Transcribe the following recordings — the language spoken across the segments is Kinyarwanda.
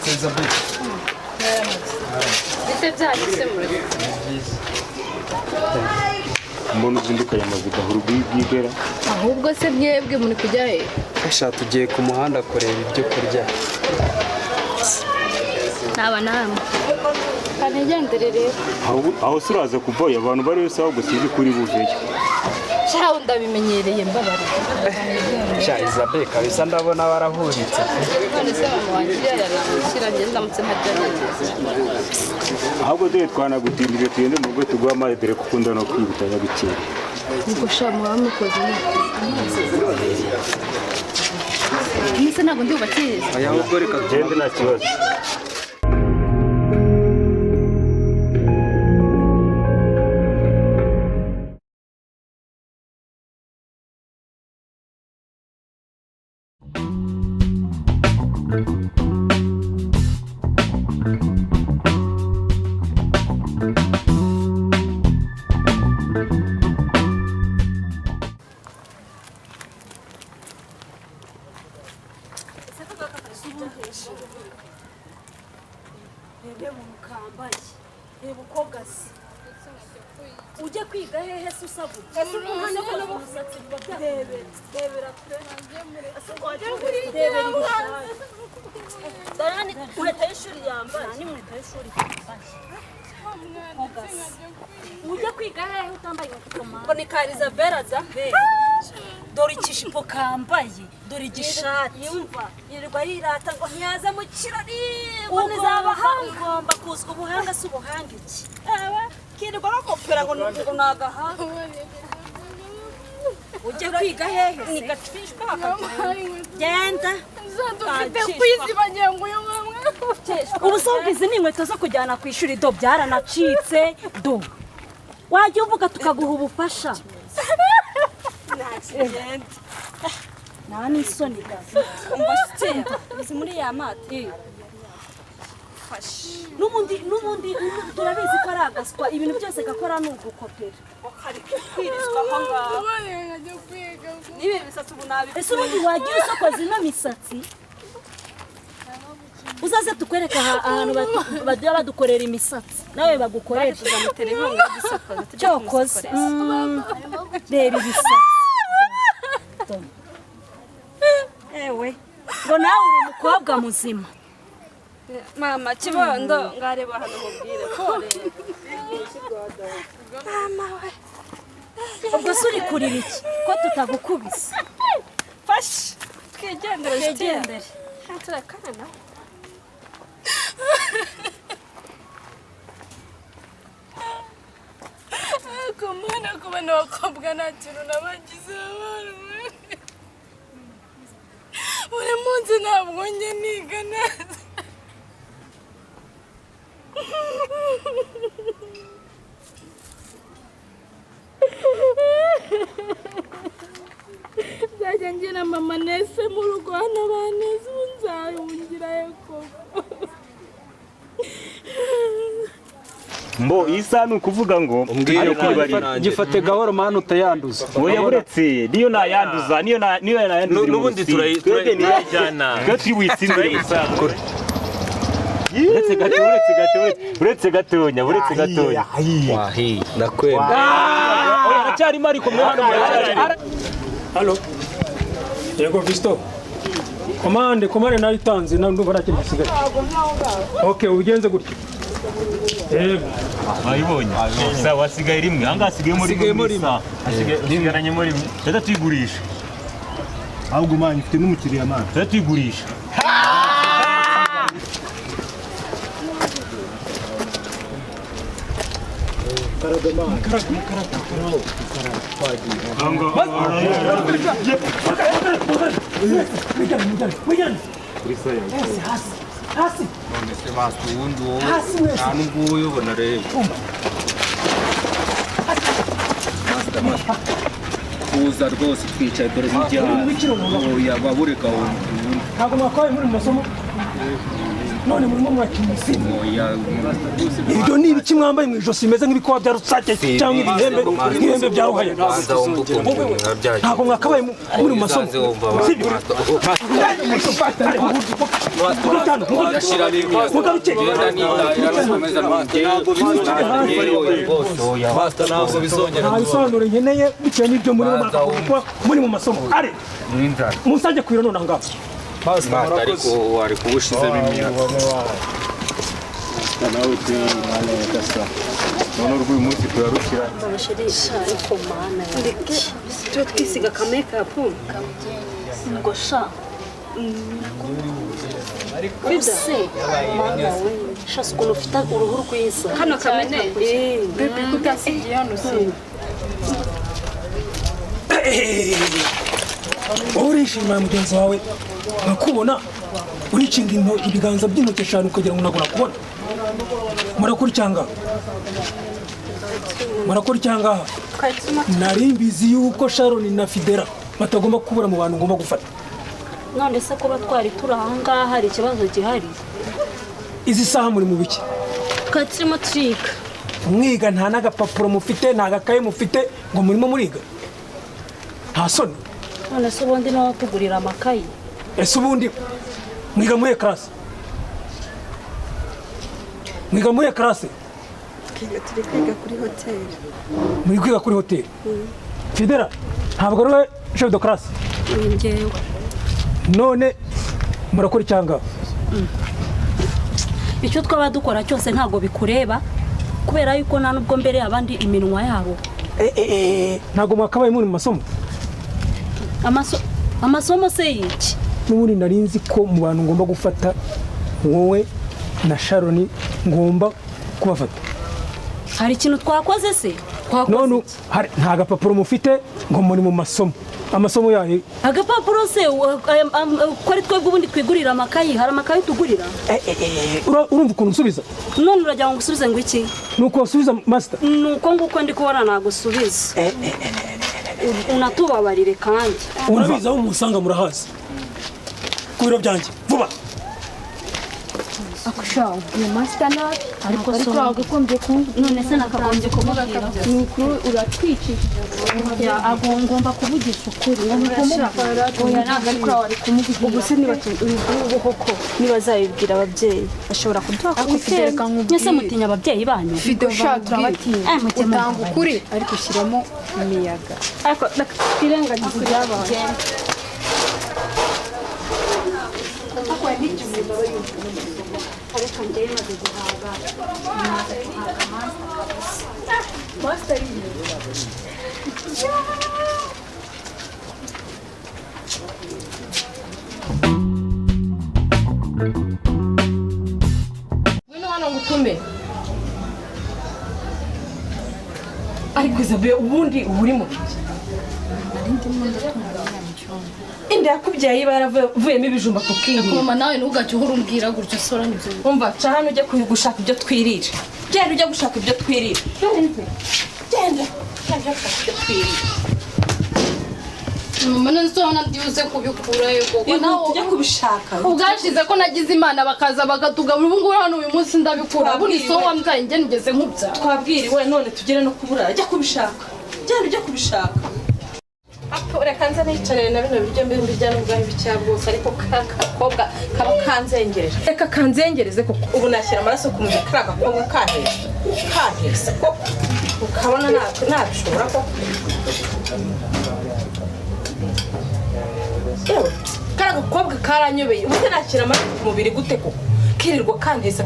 Elizabeth. Bite byahise muri. Umuntu uzindukanye amavuga urugwigera. Ahubwo se byebwe muri kujya he? Asha tugiye ku muhanda kureba ibyo kurya. Naba namwe. Kanegendere rero. Aho suraza kuvoya abantu bari wese ahubwo sizi kuri buveyo. Shaho ndabimenyereye mbabara. Sha Elizabeth kabisa ndabona barahuritse. None se mama wanjye yararashira ngenda mutse ntajya. Ahubwo dore twanagutindije tugende mu rwego rwa maedere kukunda no kwibutanya bikeye. Niko shamu wamukoze. Nise ntabwo ndi ubakiriza. Aya ahubwo reka tugende nta kibazo. Uje kwiga hehe susabu ese umuhanda ko n'ubusatsi debera Darani ureta y'ishuri yambaye ni mweta y'ishuri uje kwiga hehe utambaye inkweto ngo ni Kariza Beraza dore ikishipo kambaye dore igishati yumva yirirwa yirata ngo ntiyaza mu kirori ngo nizabahanga ugomba kuzwa ubuhanga si ubuhanga iki kirirwa bakopera ngo nagaha uje kwiga hehe ni gatwishwa genda Dufite kwizibanya ngo uyu mwamwe. ubusabwizi ni inkweto zo kujyana ku ishuri do byaranacitse do wajya uvuga tukaguha ubufasha nani isoni umva sitenda izi muri ya mate n'ubundi turabizi ko ari agaswa ibintu byose gakora ni ugukopera hari kwirizwa aho ngaho nibe bisatsi ubu nabi ese ubundi wagiye usokoza ino misatsi uzaze tukwereka ahantu bajya badukorera imisatsi nawe bagukorera Tuzamutera inkunga y'igisokoza cyokoze reba ibisatsi ewe ngo nawe uri umukobwa muzima Mama kibondo ngareba hano mubwire kore. mama we ubwo se uri kurira iki ko tutagukubise Fash twigendere. Turakana. Kumana kubana bakobwa nta kintu nabagize abantu. Buri munsi ntabwo njye niga neza. Zajya ngira mama nese mu rugo hano baneze unzayungirayo koko. Mbo isa nukuvuga ngo gifate gahoro mana utayanduza. Oya buretse niyo nayanduza niyo nayanduza. Nubundi turayijyana. Twe twiwitsindire isakura. Uretse gatonya. Wahi nakwemba. Oya aracyari mari ko mwana mwana. Halo. Yego Visto. Komande naritanze ndumva nakiri gisigaye. Okay, ubigenze gutyo. Yego. Ayibonye. Sa wasigaye rimwe. Anga asigaye muri sa. Asigaranye muri. Tata tuyigurisha. Ahubwo manyi ufite n'umukiriya mana. Tata tuyigurisha. Hasi. None se basi ubundi wowe nta nubwo uyobona rero. Kuza rwose twicaye dore n'ijya. Oya babureka wowe. Ntabwo mwakabaye muri masomo. none murimo mwakina isimbi ibyo ni ibiki mwambaye mu ijosi bimeze nk'ibikoba bya rusake cyangwa ibihembe bya ruhaya ntabwo mwakabaye muri mu masomo nta bisobanuro nkeneye bitewe n'ibyo muri mu masomo are musajye kwira none ngaho ariko wari kubushizemo imyaka nawe mwana ya gasa none urw'uyu munsi turarukira babashirisha ariko mana twe twisiga ka makeup ngo sha Bibse mana we shasi ukuntu ufite uruhu rwiza hano kamene bebe kutasigiye hano si urishima mugenzi wawe bakubona uricinga ibiganza by'intoki eshanu ukagira ngo nagura kubona murakora icyanga nari mbizi yuko Sharon na Fidela batagomba kubura mu bantu ngomba gufata none se kuba twari turi aha ngaha hari ikibazo gihari izi saha muri mu biki turimo turiga mwiga nta n'agapapuro mufite nta gakaye mufite ngo murimo muriga nta soni none se ubundi nawe tugurira amakayi ese ubundi mwiga muri classe turi kwiga kuri hoteli muri kwiga kuri hoteli Fidela ntabwo ari we chef de classe njyewe none murakora icyanga icyo twaba dukora cyose ntabwo bikureba kubera yuko nta nubwo mbere abandi iminwa yabo ntabwo mwakabaye muri mu masomo amasomo se y'iki n'ubundi nari nzi ko mu bantu ngomba gufata wowe na Sharon ngomba kubafata hari ikintu twakoze se none nta gapapuro mufite ngo muri mu amasomo yayo agapapuro se ko ari twebwe ubundi twigurira amakayi hari amakayi tugurira urumva ukuntu usubiza none uragira ngo usubize ngo iki nuko usubiza master nuko nguko ndi kubona nagusubiza unatubabarire kandi urabizi aho musanga murahazi ku biro byanjye vuba akushaho ni master nabi ariko so wagakombye none se nakagombye kuvuga ni ukuri uratwicishije ngomba kuvugisha ukuri oya ntabwo ariko wari kumuvugisha ubu se niba koko nibazabibwira ababyeyi bashobora kuduha akufitereka mwese mutinya ababyeyi banyu video shot turabatinya utanga ukuri ariko ushyiramo imiyaga ariko twirengagize ibyabaye ariko njyewe maze guhaga master ngwino hano ngutume ariko Isabelle ubundi uri mu inda yakubyaye iba yaravuyemo ibijumba tukirira mama nawe ntugacye uhora umbwira gutyo sora nibyo umva ca hano ujye gushaka ibyo twirira genda ujye gushaka ibyo twirira genda gushaka ibyo twirira mama nzona ndiuze kubikurayo koko nawe ujye kubishaka ubwashize ko nagize imana bakaza bakatugabura ubu ngubu hano uyu munsi ndabikura buri so wambwaye njye nigeze nkubya twabwiriwe none tugere no kubura jya kubishaka genda ujye kubishaka reka nze nicarire na bino biryo mbi mbijya n'ubwayo bicya bwose ariko kakobwa kaba kanzengereje reka kanzengereze koko ubu nashyira amaraso ku mubiri kariya gakobwa kahese koko ukabona nabishobora koko yewe kariya gakobwa karanyobeye ubu nashyira amaraso ku mubiri gute koko kirirwa kantesa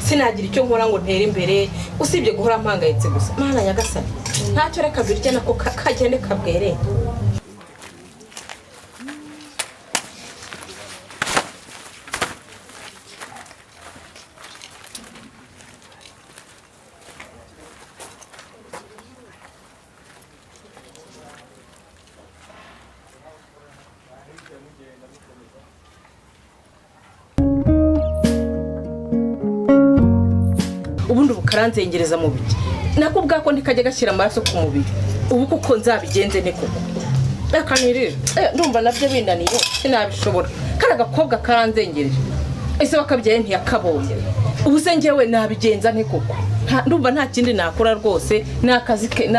sinagira icyo nkora ngo ntere imbere usibye guhora mpangayitse gusa mana nyagasani ntacyo reka birye nako kagende kabwereye ubundi bukaranzengereza mu biki nako bwako ntikajya gashyira amaraso ku mubiri ubu kuko nzabigenze ne koko reka nirire ndumva nabyo binaniye sinabishobora kari agakobwa karanzengereje ese bakabyaye ntiyakabonye ubu se njyewe nabigenza nte koko ndumva nta kindi nakora rwose ni akazi ke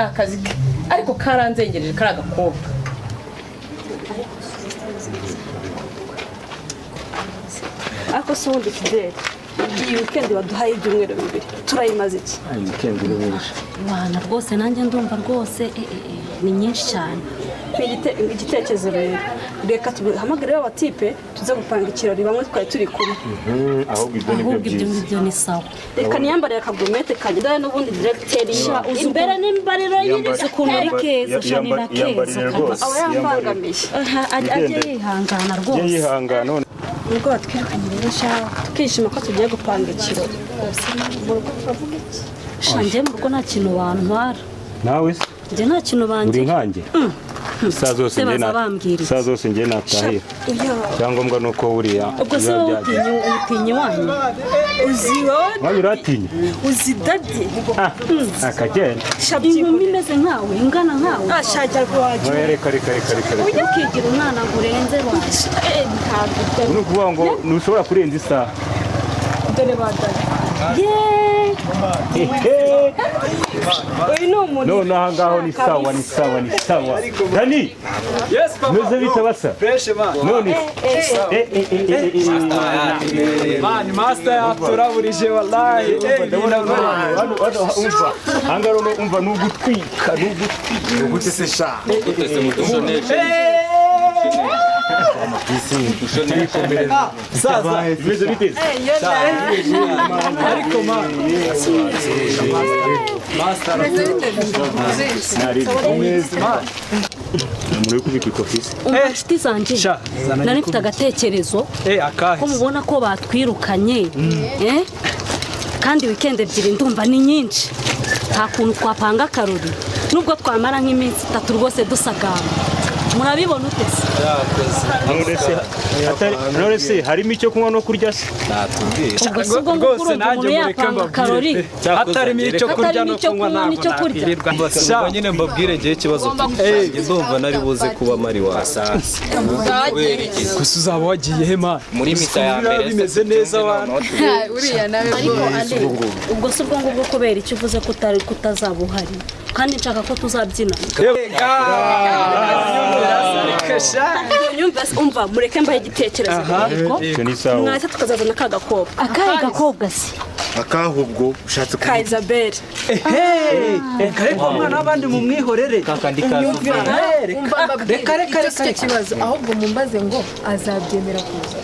ariko karanzengereje kari agakobwa. ariko se ubundi Fidele iyi weekend baduhaye ibyumweru bibiri turayimaze iki? weekend irabisha wana rwose nanjye ndumva rwose ni nyinshi cyane. igitekerezo rero reka tuhamagare abatipe tuze gupanga ikirori bamwe twari turi kumwe. ahubwo ibyo ngibyo ni sawa. reka niyambare akagurumete kanjye dore n'ubundi directeur imbere n'imbariro y'izi ukuntu ari keza shanira keza aba yambangamiye ajye yihangana rwose yihangana nubwo batwirukanye rero shaho tukishima ko tugiye gupanga ikirori mu rugo turavuga iki? shanjye mu rugo nta kintu bantwara. nawe se njye nta kintu uri banjye nkanjye saa zose njye natahira cyangombwa nuko buriya ubwo se wowe utinya wanyu uzi wowe nawe uratinya uzi dadi akagenda inkumi imeze nkawe ingana nkawe ashajya rwaje reka ujya ukigira umwana ngo urenze waje ni ukuvuga ngo ntushobora kurenza isaha dore badari uyu ni umuntu none aha ngaho ni sawa dani meze bita basa none mani master yaturaburije wallahi hangaro umva nugutwika ugutse sha saza meze bite ariko master nari muri kubika ikofisi inshuti zanjye nari mfite agatekerezo ko mubona ko batwirukanye kandi weekend ebyiri ndumva ni nyinshi nta kuntu twapanga akarori nubwo twamara nk'iminsi 3 rwose dusagamba murabibona utese none se harimo icyo kunywa no kurya se ubwo rwose nanjye mureke mbabwire hatarimo icyo kurya no kunywa n'icyo kurya ubwo nyine mbabwire ngiye ikibazo ndumva nari buze kuba mari wasasi gusa uzaba wagiye he mani muri mita ya mbere bimeze neza abantu uriya nawe ubwo si ubwo ngubwo kubera icyo uvuze ko utazaba uhari kandi nshaka ko tuzabyina umva mureke mbahe igitekerezo mwahita tukazazana ka gakobwa akahe gakobwa se akahubwo ushatse ka Isabelle kareka umwana w'abandi mu mwihorere kakandi kazo reka ikibazo ahubwo mumbaze ngo azabyemera kuza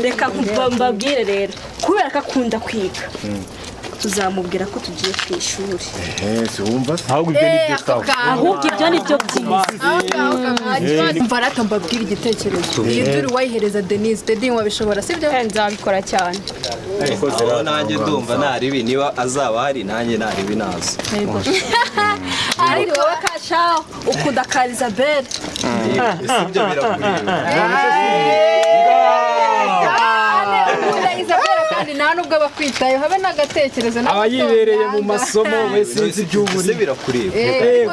reka mbabwire rero kubera ko akunda kwiga tuzamubwira ko tugiye ku ishuri ahubwo ibyo ni byo byiza mbarata mbabwire igitekerezo iyi duri wayihereza Denise Dedi wabishobora sibyo nzabikora cyane aho nanjye ndumva naribi niba azaba hari nanjye naribi nazo ariko wowe kashaho ukunda ka Isabelle sibyo birakureba kandi nta nubwo abakwitaye habe n'agatekerezo aba yibereye mu masomo wese sinzi iby'uburi birakureba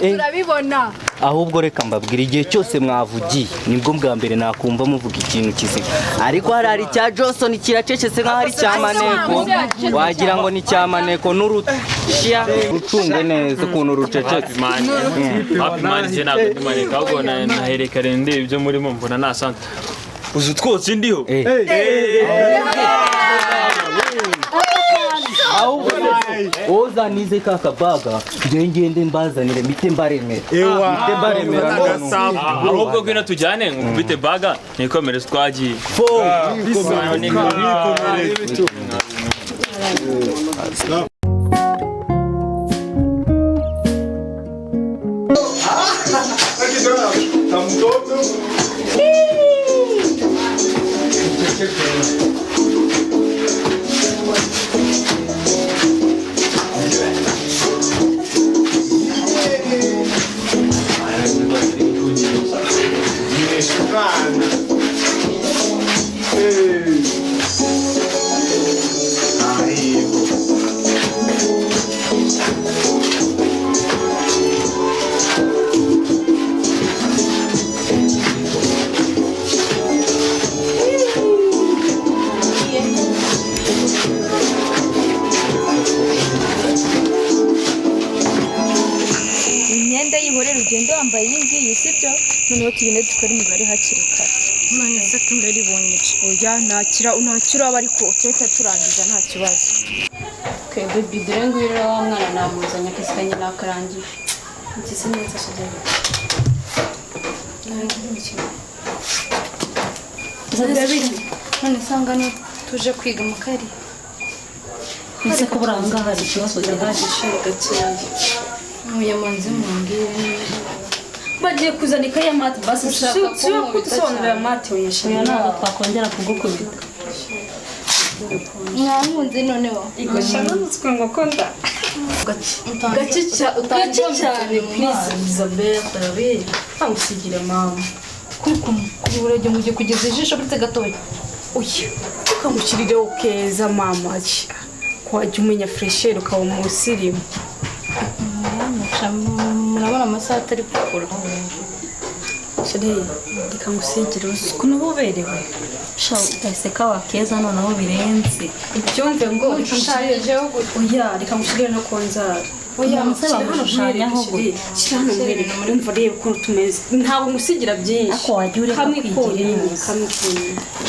turabibona ahubwo reka mbabwira igihe cyose mwavugiye nibwo bwa mbere nakumva muvuga ikintu kizima ariko hari icya Johnson kiracecetse nkaho ari cya maneko wagira ngo ni cya maneko n'urushya rucunge neza ukuntu rucecetse Hapimani je ntabwo tumaneka ahubwo naherekare ndebe ibyo murimo mbona nasanze uzu twose ndiho oza nize kaka baga ngende mbazanire mite mbaremera ahubwo gwino tujyane ngubite baga nikomere twagiye dukora imibare hakiri kare none se tundaribonye oya ntakira aba ariko utahita turangiza nta kibazo twebwe bidore ngwira wa mwana namuzanye akasikanye nakarangiye ngize neza shagari none sanga no tuje kwiga mukari nise ko buranga hari ikibazo gihagije gakeya muyamanze mumbwire bagiye kuzanika ya mate basi ushaka kudusobanurira mate uyishimye ntabwo twakongera kugukubita mwankunze noneho igashana nutswe ngo konda gace cyane please Isabelle Travé amusigire mama kuko urajye mujye kugeza ijisho buretse gatoya oya ukamushyirireho keza mama kwajya umenya fresher ukaba umusirimu murabona amasaha atari gukora sheri reka ngusigire uko nububerewe ese kawa keza noneho birenze ibyumve ngo ushushanyijeho oya reka ngusigire no konzara oya musaba gushushanyaho cyane mwereka muri mvuriye ukuntu tumeze ntabwo ngusigira byinshi ako wajya ureka kwigira kamwe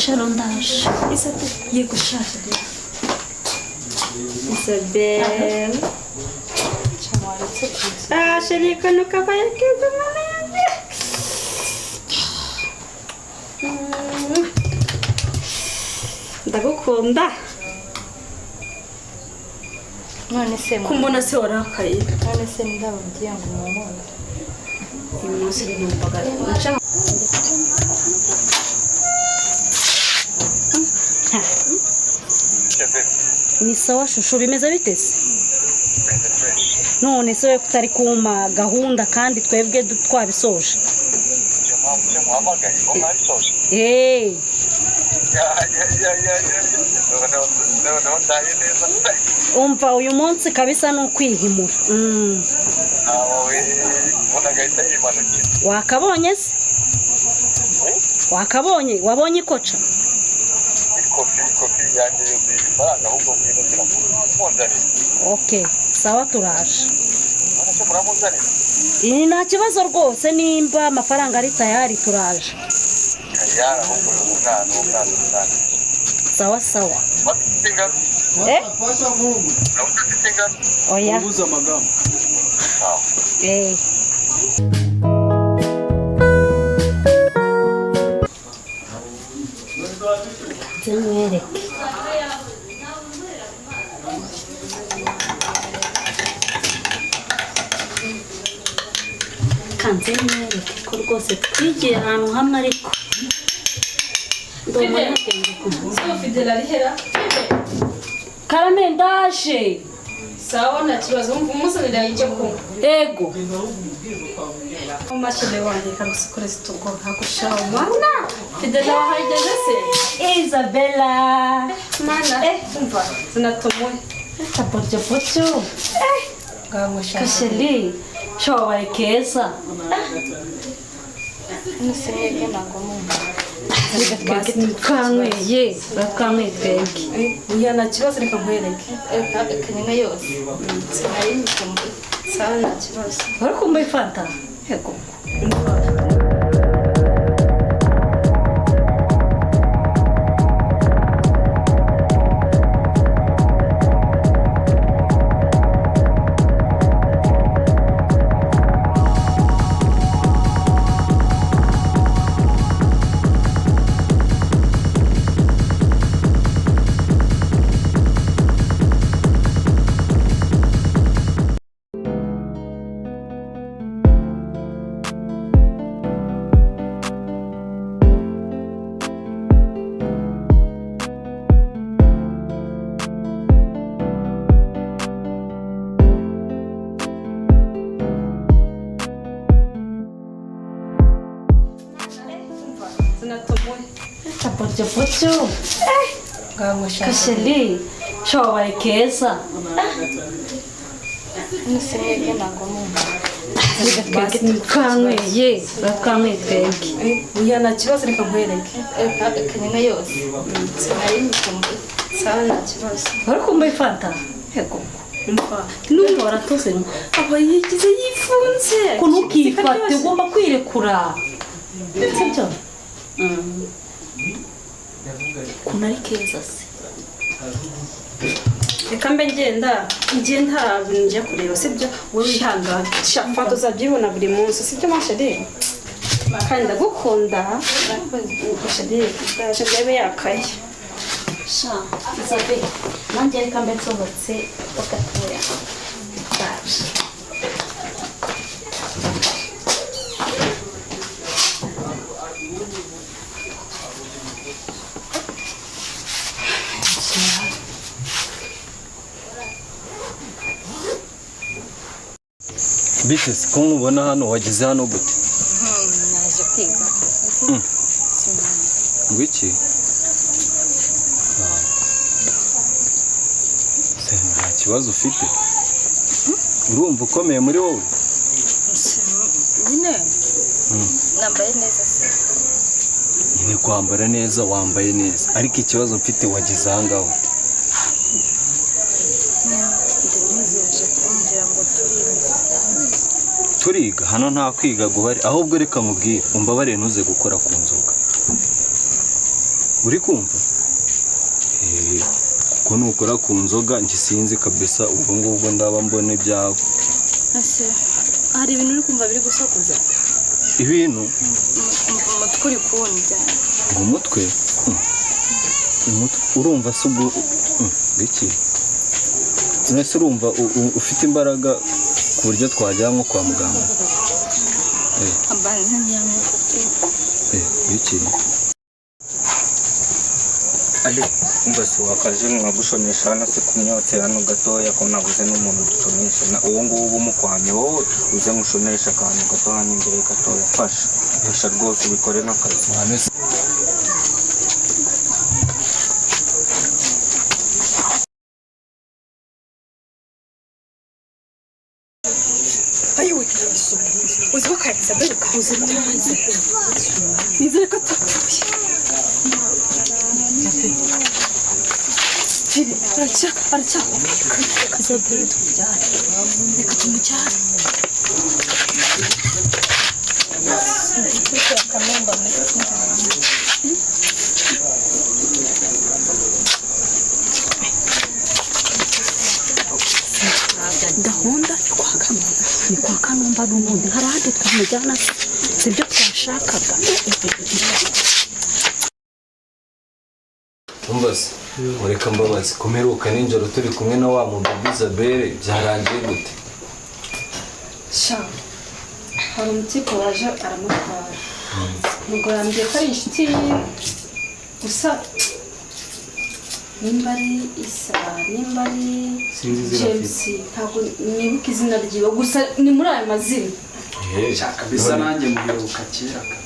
shero ndaje isate yego shasha Isabelle chérie, que nous travaillons de ndagukunda none se kumbona se warakaye none se ndababwiye ngo mumubone uyu munsi numvaga nshaka ni sawa shusho bimeze bitese none se we kutari kuma gahunda kandi twebwe twabisoje umva uyu munsi kabisa ni ukwihimura wakabonye se wakabonye wabonye ikoca okay sawa turaje iyi nta kibazo rwose nimba amafaranga ari tayari turaje sawa sawa oya mwereke kanze mwereke ko rwose twigiye ahantu hamwe ariko ndoma n'ubwenge kuvuga Fidela rihera karame ndaje sawa nta kibazo umusonera yijye ko ego umashine wanjye kagusikore zitugo hakushaho mana Fidela wahageze se Isabella mana umva zinatomoye tapojo pojo kasheli shobaye keza nisenge nako mumva twanyweye twanyweye twebwe uya nta kibazo reka nkwereke kanyanga yose sinayimike sawa nta kibazo wari kumbaye fanta yego tapojo pojo kasheli shobaye keza nisenge nako mumva twanyweye twanyweye twebwe uya nta kibazo reka nkwereke kanyanga yose sinayimike sawa nta kibazo wari kumbaye fanta yego n'ubu waratose aba yigize yifunze ko ntukifate ugomba kwirekura sibyo ukuntu ari keza se reka mbe ngenda bintu njya kureba sibyo wowe wihangane shafata uzabyibona buri munsi sibyo masheri kandi ndagukunda sheri ndebe yakaye sha izabe nanjye reka mbe nsohotse bagatoya baje Biteze ko nkubona hano wageze hano gute? Naje kwiga. Ngwiki? Nta kibazo ufite? Urumva ukomeye muri wowe? Nyine nambaye neza se. Nyine kwambara neza wambaye neza ariko ikibazo mfite wageze aha ngaho. Turiga hano nta kwiga guhari ahubwo reka mubwire umbabare ntuze gukora ku nzoga. Uri kumva? Kuko nukora ku nzoga njye sinzi kabisa ubwo ngubwo ndaba mbone ibyawe. Ase hari ibintu uri kumva biri gusakuza. Ibintu? Umutwe uri kuwunjya. Umutwe? Urumva se ubwo iki? Nese urumva ufite imbaraga ku buryo twajya nko kwa muganga. Abanza njyamo. Iki? Ali mbese wakaje mwagushonesha hano se kumyotse hano gatoya ko nabuze n'umuntu duconesha na uwo nguwo umukwamye wowe uze mushonesha akantu gato hano imbere gatoya fasha rwose ubikore n'akazi. uzi bakariza mbere ukabuze neza nizere ko atapfuye aracyahumeka kazabwira tumujyane reka tumujyane gahunda ni kwa Kanumba n'ubundi hari ahandi twamujyana sibyo twashakaga. Umbaze mureka mbabazi kumeruka ninjoro turi kumwe na wa muntu Isabelle byarangiye gute? Sha hari umutipe waje aramutwara nubwo yambwiye ko ari inshuti gusa nimba ari Isa nimba ari James ntabwo nibuka izina ryiwe gusa ni muri aya mazina. Kabisa nanjye muheruka kera kabisa.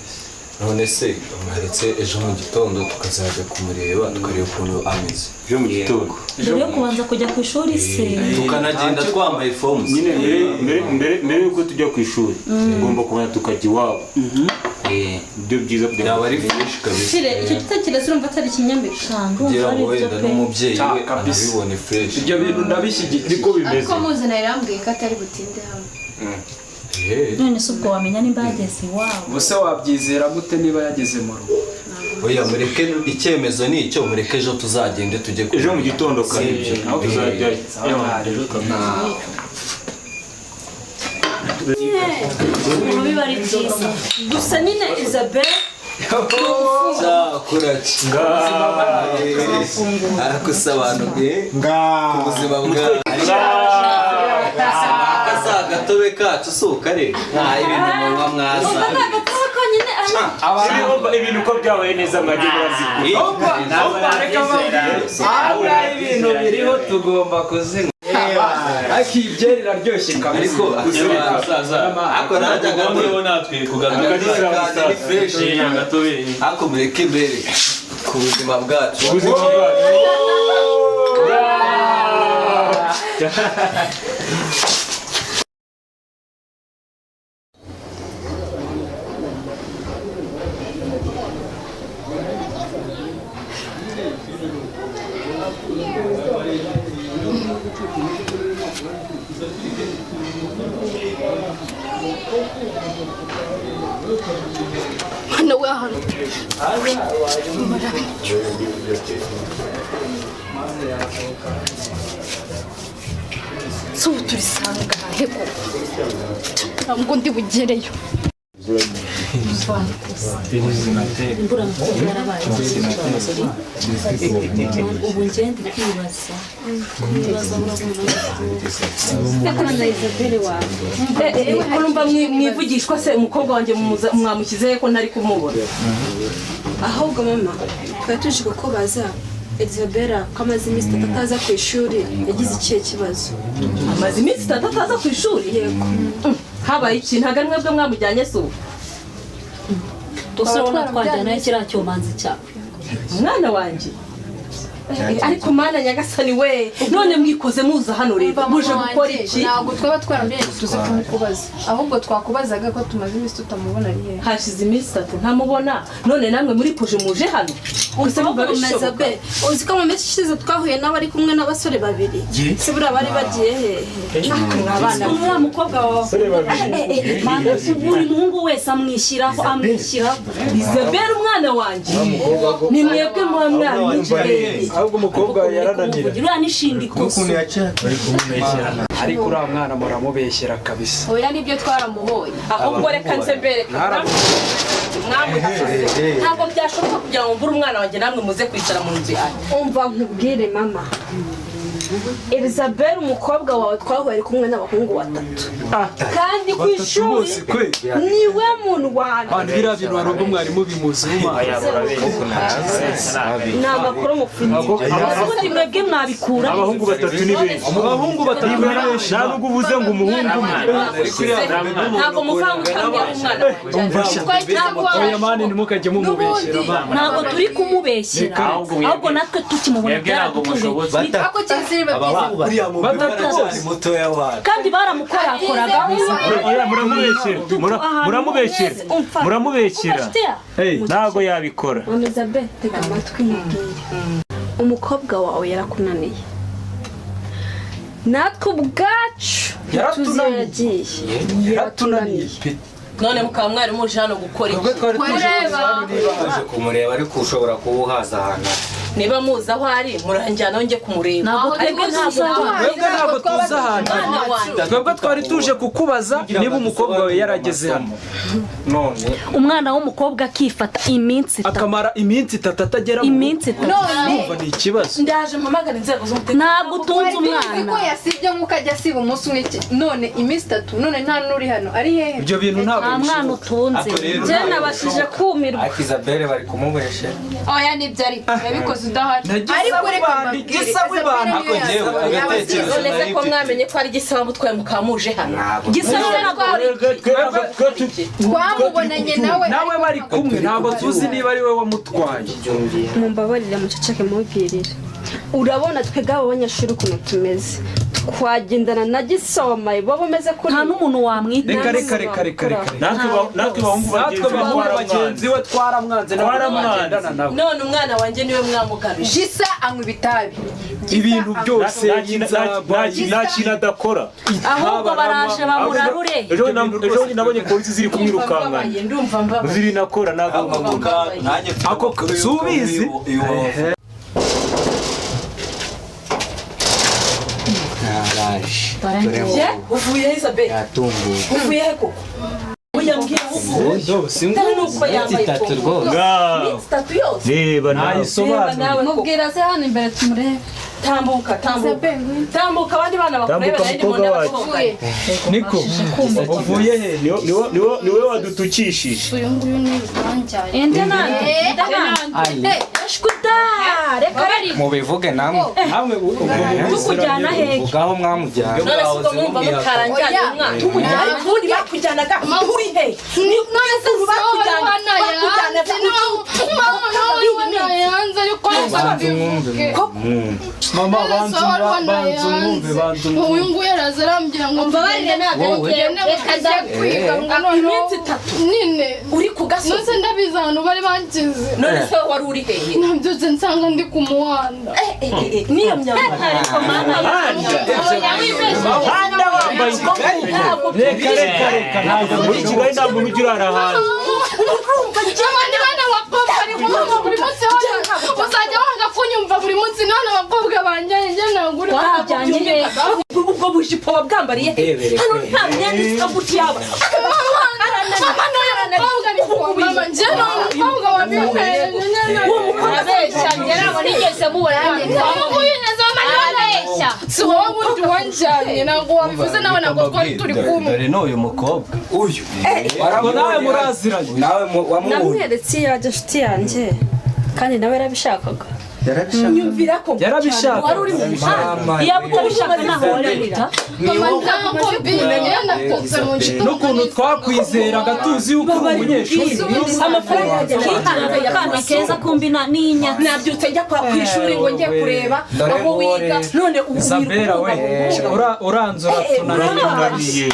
None se mwaretse ejo mu gitondo tukazajya kumureba tukareba ukuntu ameze. Ejo mu gitondo mbere yo kubanza kujya ku ishuri se tukanagenda twambaye forms. Nyine mbere yuko tujya ku ishuri ugomba kubanza tukajya iwabo. Ibyo byiza byaba ari fresh kabisa. Icyo gitekerezo urumva atari ikinyambika kugira ngo wenda n'umubyeyi we anabibone fresh. Ibyo bintu ndabishyigikiye niko bimeze. Ariko muzana yarambwiye ko atari butinde hano. none se ubwo wamenya nimba yageze iwabo ubuse wabyizera gute niba yageze mu rugo? Oya mureke icyemezo ni icyo mureke ejo tuzagende tujye ejo mu gitondo kandi tuzajya biba ari byiza gusa nyine Isabelle arakusobanuye ubuzima bwa gatobe kacu usukare nta ibintu munywa mwaza ibintu uko byabaye neza mwajye murazikura ibintu biriho tugomba kuzinywa ariko iyi byeri iraryoshye kabisa ariko najyaga muriho natwe kugaruka ni fresh ariko mureke imbere ku buzima bwacu so turisanga heko ntabwo ndi bugereyo ubu ngende kwibaza urumva mwivugishwa se umukobwa wanjye mwamushyizeho ko ntari kumubona ahubwo mama twari tuje kukubaza Isabella ko amaze iminsi 3 ataza ku ishuri yagize ikihe kibazo amaze iminsi 3 ataza ku ishuri yego habaye iki ntago ari mwebwe mwamujyanye se ubu dusabona twajyana kiriya cyomanzi cyawe umwana wanjye ariko mana nyagasani we none mwikoze muza hano rero muje gukora iki ntabwo twaba twarambye tuze kumukubaza ahubwo twakubazaga ko tumaze iminsi tutamubona ari he hashize iminsi 3 ntamubona none namwe muri puje muje hano use mugabishoboka be uzi ko mu minsi ishize twahuye n'abari kumwe n'abasore babiri se buriya bari bagiye hehe abana uriya mukobwa wawe buri muhungu wese amwishyiraho Isabella umwana wanjye ni mwebwe mwana mwinjire ahubwo umukobwa yarananira uriya nishindi kose ariko uriya mwana muramubeshyera kabisa oya nibyo twaramuhoye ahubwo reka nze mbereka ntabwo byashoboka kugira ngo mbure umwana wanjye namwe muze kwicara mu nzu yanjye umva nkubwire mama Isabella umukobwa wawe twahuye ari kumwe n'abahungu 3 kandi ku ishuri niwe muntu wanjye kandi biriya bintu hari ubwo mwarimu bimuzuma ni amakuru mufite ubundi mwebwe mwabikura abahungu 3 ni benshi abahungu 3 ni benshi nta nubwo uvuze ngo umuhungu ntabwo muvanga ukambwira umwana oya mani ntimukajye mumubeshyera ntabwo turi kumubeshyera ahubwo natwe tukimubona byaradutunguye kandi baramukorakoraga muramubeshyera ntabwo yabikora Isabella tega amatwi nkubwire umukobwa wawe yarakunaniye natwe ubwacu yaratunaniye none mukaba mwari muje hano gukora iki twaje kumureba ariko ushobora kuba uhaza ahantu niba muzi aho ari muranjyana njye kumureba ariko ntabwo tuzi ahantu twebwe twari tuje kukubaza niba umukobwa wawe yarageze hano none umwana w'umukobwa akifata iminsi 3 akamara iminsi 3 atagera iminsi 3 numva ni ikibazo ndaje mpamagara inzego z'umutekano ntabwo utunze umwana ko yasibye nk'uko ajya asiba umunsi umwe none iminsi 3 none nta n'uri hano ari hehe ibyo bintu ntabwo nta mwana utunze njye nabashije kumirwa ariko Isabella bari kumubeshyera oya nibyo ariko yabikoze udahari ariko reka none ko mwamenye ko ari gisaba mutwaye mukamuje hano gisaba twamubonanye nawe bari kumwe ntabwo tuzi niba ari we wamutwaye mumbabarire muceceke mubwirire urabona twebwe abo banyeshuri ukuntu tumeze twagendana na gisoma baba umeze kuri nta n'umuntu wamwita reka natwe bahungu bagenzi we twaramwanze twaramwanze none umwana wanjye niwe mwamugabije gisa anywa ibitabi ibintu byose nta kintu adakora ahubwo baraje bamurarure ejo nabonye polisi ziri kumwirukankana ziri nakora ako subizi uvuye he Isabella yatunguye uvuye he koko uyambwira uvuye nuko yambaye iminsi 3 yose reba nayisobanura mubwira se hano imbere tumurebe tambuka abandi bana bakurebe nari mu n'abakobwa niko uvuye he niwe wadutukishije uyu nguyu ni banjyaye ende nande shkuda reka mubivuge namwe tukujyana hehe vugaho mwamujyana none siko mwumva mutaranjyana umwana tumujyana ubundi bakujyanaga uri he none se bakujyana mama banzu mwumve uyu nguyu araza arambwira ngo mbabarire ntabwo reka ajya kwiga ngo noneho iminsi 3 nyine uri ku gasozi nose ndabizi ahantu bari bangize none se wari uri hehe nabyutse nsanga ndi ku muhanda niyo myambaro ariko mana reka ntabwo muri Kigali ntabwo mujyi urara hanze abandi bana bakobwa bari kumva buri munsi uzajya wanga kunyumva buri munsi none abakobwa banjye njye nagura twajyanye ubwo bujipo wabwambariye hano nta myenda isa gutya yaba mama n'uyu mukobwa ni mama njye n'umukobwa wabimpereye uwo mukobwa abeshya njye ntabwo nigeze mubona uyu neza arabeshya si wowe wundi wanjyanye ntabwo wabivuze nawe ntabwo twari turi kumwe dore n'uyu mukobwa uyu nawe muraziranye nawe wamubonye namweretse iyo ajya inshuti yanjye kandi nawe yarabishakaga nyumvira ko yarabishaka wari uri mu muhanda yaba utabishaka naho wararira mama ntabwo mbimenye nakoze mu nshuti n'ukuntu twakwizeraga tuzi yuko uri umunyeshuri amafaranga yajya akana keza kumbina n'inya nabyutse njya ku ishuri ngo njye kureba aho wiga none ubu Isabella we uranze uratunaniye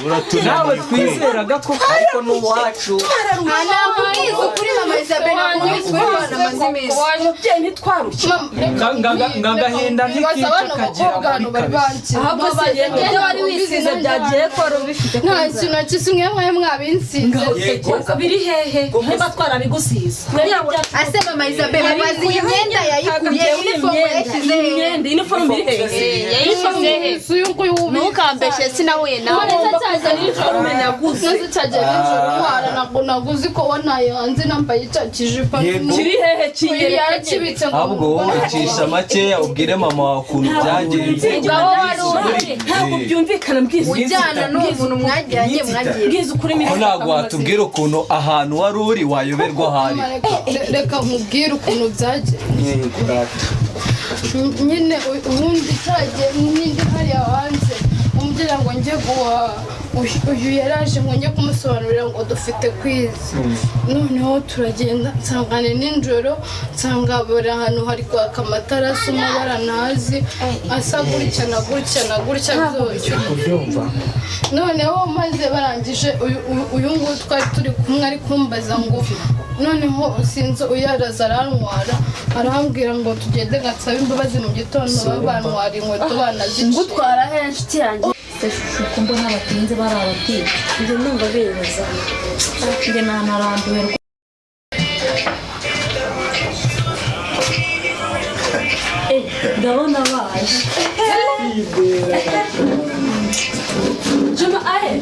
nawe twizeraga ko ariko n'uwacu ntabwo ubizi ukuri mama Isabella kubiswe abana maze iminsi umubyeyi ntitwarushye ngagahinda ntikica kagira ahubwo se ibyo wari wisize byagiye ko wari ubifite nta kintu na kimwe mwe mwabinsize biri hehe niba twarabigusize ase mama Isabella bazi imyenda yayikuye uniform yashyize imyenda uniform iri hehe ntukambeshe sinahuye nawe neza uniform naguze neza cyajya nijoro ntwara ntabwo naguze ko wanaye hanze nambaye icya kijipo kiri hehe kiyereka kibitse ngo ahubwo wowe ucisha makeya ubwire mama wawe ukuntu byagenze ntabwo byumvikana mbwiza ujyana n'uwo muntu mwajyanye mbwiza ukuri ko ntabwo watubwira ukuntu ahantu wari uri wayoberwa ahari reka nkubwire ukuntu byagenze nyine ubundi cyagiye n'indi hariya hanze umubwira ngo njye guhaha uyu yaraje ngo njye kumusobanurira ngo dufite kwiza noneho turagenda nsangane nijoro nsanga buri ahantu hari kwaka amatara asa amabara ntazi asa gutya na gutya na gutya byose noneho maze barangije uyu nguyu twari turi kumwe ari kumbaza ngo noneho sinzi uyaraza arantwara arambwira ngo tugende gatsaba imbabazi mu gitondo babantwara inkweto banaziciye ngutwara he inshuti yanjye uko mbona abatinze bari abatiye njye numva bibaza njye nanarambiwe ndabona baje Juma ahe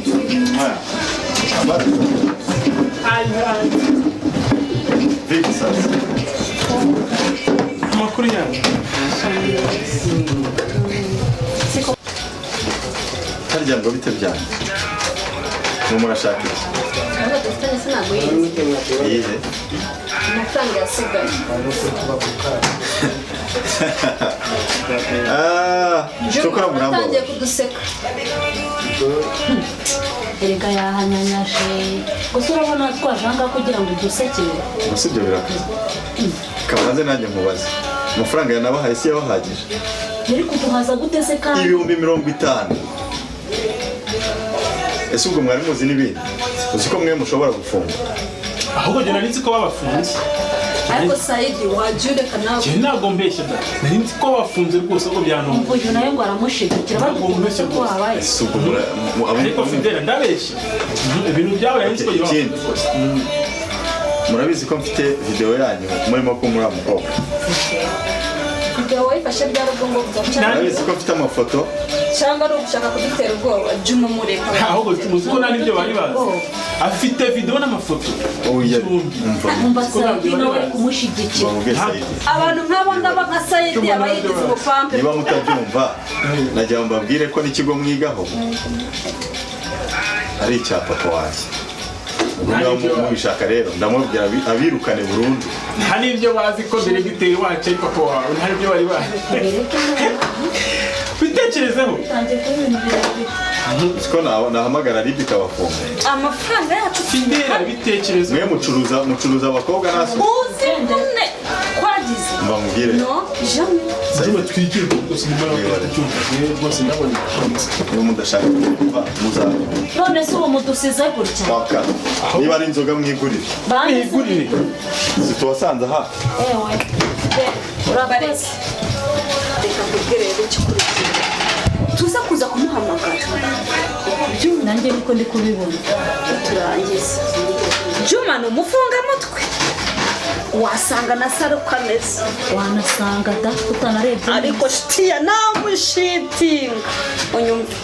Vipi sasa? Amakuru yanyu harya ngo bite byanyu mu murashaka iki ntabwo dufitanye sinabwo iyihe amafaranga yasigaye cyokora murambo utangiye kuduseka erega yahanyanyashe gusa urabona twajanga kugira ngo udusekere gusa ibyo birakaze kabanze nanjye nkubaze amafaranga yanabahaye si yabahagije yari kuduhaza gute se kandi 50,000 ese ubwo mwari muzi n'ibindi uzi ko mwe mushobora gufunga ahubwo njye nari nzi ko babafunze ariko Saidi wajureka nawe njye ntabwo mbeshya da nari nzi ko bafunze rwose ko byantumye uyu nawe ngo aramushigikira bagukunze ko wabaye ariko Fidela ndabeshya ibintu byabaye nzi ko ikindi murabizi ko mfite video yanyu murimo ko muri amukobwa video wayifashe byari ubwo murabizi ko mfite amafoto cyangwa ari ugushaka kudutera ubwoba Juma mureka ahubwo muzi ko nari ibyo bari bazi afite video n'amafoto oya umva Saidi nawe kumushyigikira abantu nk'abo ngabo nka Saidi abayigize umupampe niba mutabyumva nagira ngo mbabwire ko n'ikigo mwigaho ari icya papa wanjye mubishaka rero ndamubwira abirukane burundu nta n'ibyo bazi ko diregiteri wacu ari papa wawe nta n'ibyo bari bazi bitekerezeho siko nahamagara ribi ikabafunga amafaranga yacu Fidela bitekerezo mwe mucuruza abakobwa nasi uzi none kwagize mbamubwire no jamais twigire rwose rwose ndabona niba mudashaka kumva muzaba none se uwo mudusize gutya waka niba ari inzoga mwigurire mwigurire zituwasanze aha ewe urabaretse reka kubwire rero ikikurikira tuza kuza kumuhamagara Juma nanjye niko ndi kubibona turangiza Juma ni umufungamutwe wasanga na saro kameze wanasanga da utanarebye ariko shitiya namushitinga unyumva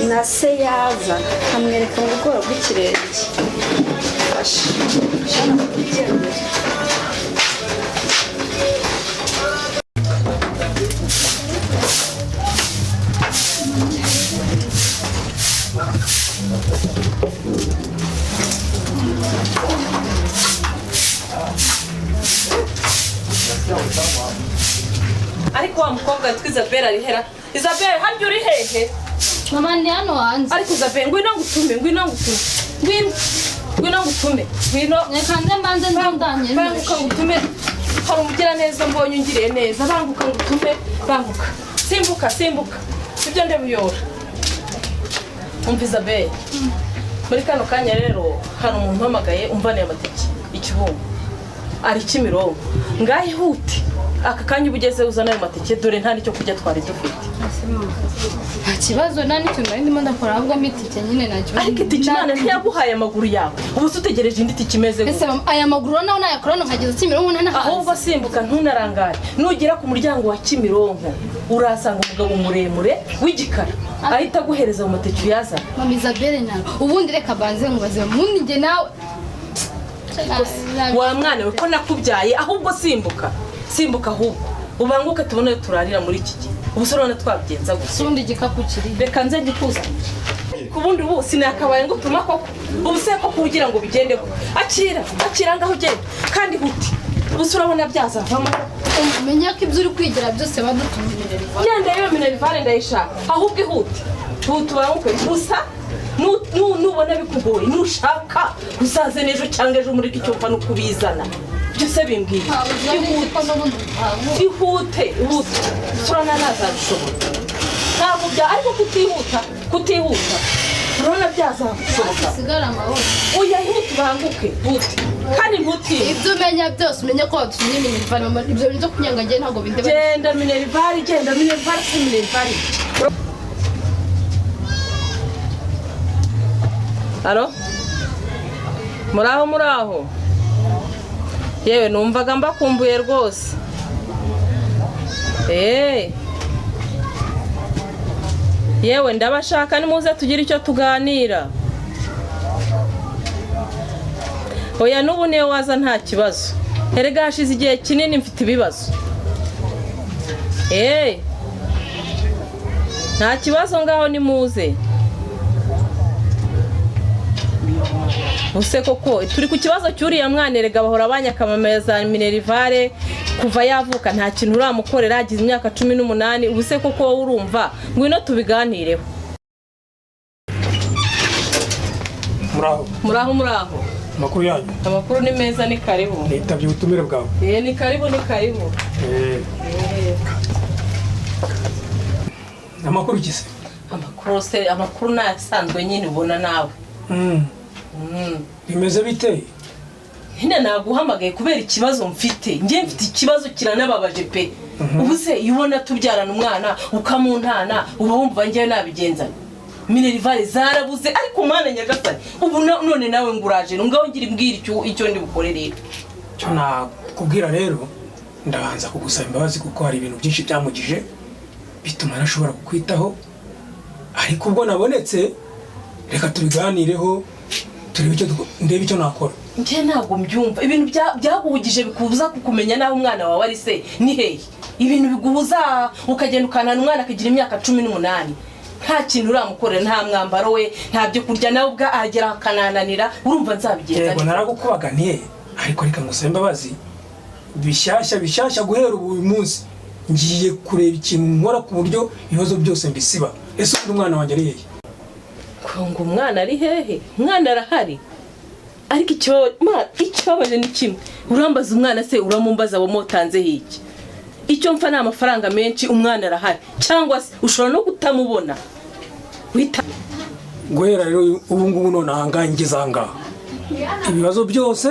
na se yaza amwereka mu bworo bw'ikirenge ariko wa mukobwa witwa Isabelle ari hera. Isabelle harya uri hehe? Mama ndi hano hanze. Ariko Isabelle ngwino ngutume ngwino ngutume reka nze mbanze ndandanye banguka ngutume hari umugira neza mbonye ungiriye neza banguka ngutume banguka simbuka ibyo ndebuyora umva Isabelle muri kano kanya rero hari umuntu umpamagaye umvaniye amateke ikibungo ari Kimironko ngahe hute aka kanya ubugeze uzana ayo mateke dore nta nicyo kurya twari dufite nta kibazo nta n'icyo nari ndimo ndakora ahubwo amitike nyine nta kibazo ariko itike Imana ntiyaguhaye amaguru yawe ubu se utegereje indi tike imeze ese aya maguru nawe nayakorana nkageza Kimironko ntanahazi ahubwo simbuka ntunarangare nugera ku muryango wa Kimironko urasanga umugabo muremure w'igikara ahita aguhereza mu mateke uyazana Mama Isabelle nawe ubundi reka banze ngubaze mundi nge nawe wa mwana we ko nakubyaye ahubwo simbuka ahubwo ubanguke tubone turarira muri iki gihe ubu se urabona twabigenza gusa ubundi igikapu kiri reka nze ngikuza ku bundi ubu sinakabaye ngo utuma koko ubu se ko kugira ngo bigende akira ngaho ugenda kandi huti ubu se urabona byazavamo umenya ko ibyo uri kwigira byose badutumira yenda yo minerivare ndayishaka ahubwo ihute tubanguke gusa nubona bikugoye nushaka uzaze n'ejo cyangwa ejo muri icyo mva no kubizana byose bimbwiye ihute turana nazabishobora ntabwo bya ariko kutihuta urabona byazashoboka sigara amahoro oya ihute ubanguke hute kandi ntutiye ibyo umenya byose umenye ko wadutumye minerivare mama ibyo bintu byo kunyangagiye ntabwo bindeba genda minerivare si minerivare Alo? Muraho? Yewe numvaga mbakumbuye rwose. Yewe ndabashaka nimuze tugira icyo tuganira. Oya n'ubu niyo waza nta kibazo. Erega hashize igihe kinini mfite ibibazo. Nta kibazo ngaho nimuze. Use koko turi ku kibazo cyuriya mwana erega bahora banyakamamaza minerivare kuva yavuka nta kintu uramukorera agize imyaka 18 ubuse koko wowe urumva ngwino tubiganireho muraho makuru yanyu amakuru ni meza ni karibu nitabye ubutumire bwawe ni karibu amakuru gise amakuru nasanzwe nyine ubona nawe bimeze bite hina naguhamagaye kubera ikibazo mfite ngiye mfite ikibazo kiranababaje pe ubu se ubona tubyarana umwana ukamuntana uba wumva ngiye nabigenza minerivare zarabuze ariko umwana nyagasani ubu none nawe nguraje ngaho ngira imbwira icyo ndi bukore rero cyo nakubwira rero ndabanza kugusaba imbabazi kuko hari ibintu byinshi byamugije bituma nashobora kukwitaho ariko ubwo nabonetse reka tubiganireho ndebe icyo nakora njye ntabwo mbyumva ibintu byaguhugije bikubuza kukumenya naho umwana wawe ari se ni hehe ibintu biguhuza ukagenda ukanana umwana akagira imyaka 18 nta kintu uramukorera nta mwambaro we nta byo kurya nawe ubwa ahagera akanananira urumva nzabigenza yego naragukubaganiye ariko reka ngusabe imbabazi bishyashya guhera uyu munsi ngiye kureba ikintu nkora ku buryo ibibazo byose mbisiba ese umwana wanjye ari hehe ngo umwana ari hehe umwana arahari ariko ikibabaje ni kimwe urambaza umwana se uramumbaza wamutanze hiki icyo mfa ni amafaranga menshi umwana arahari cyangwa se ushobora no kutamubona guhera rero ubu ngubu none ahangaha ngeze ahangaha ibibazo byose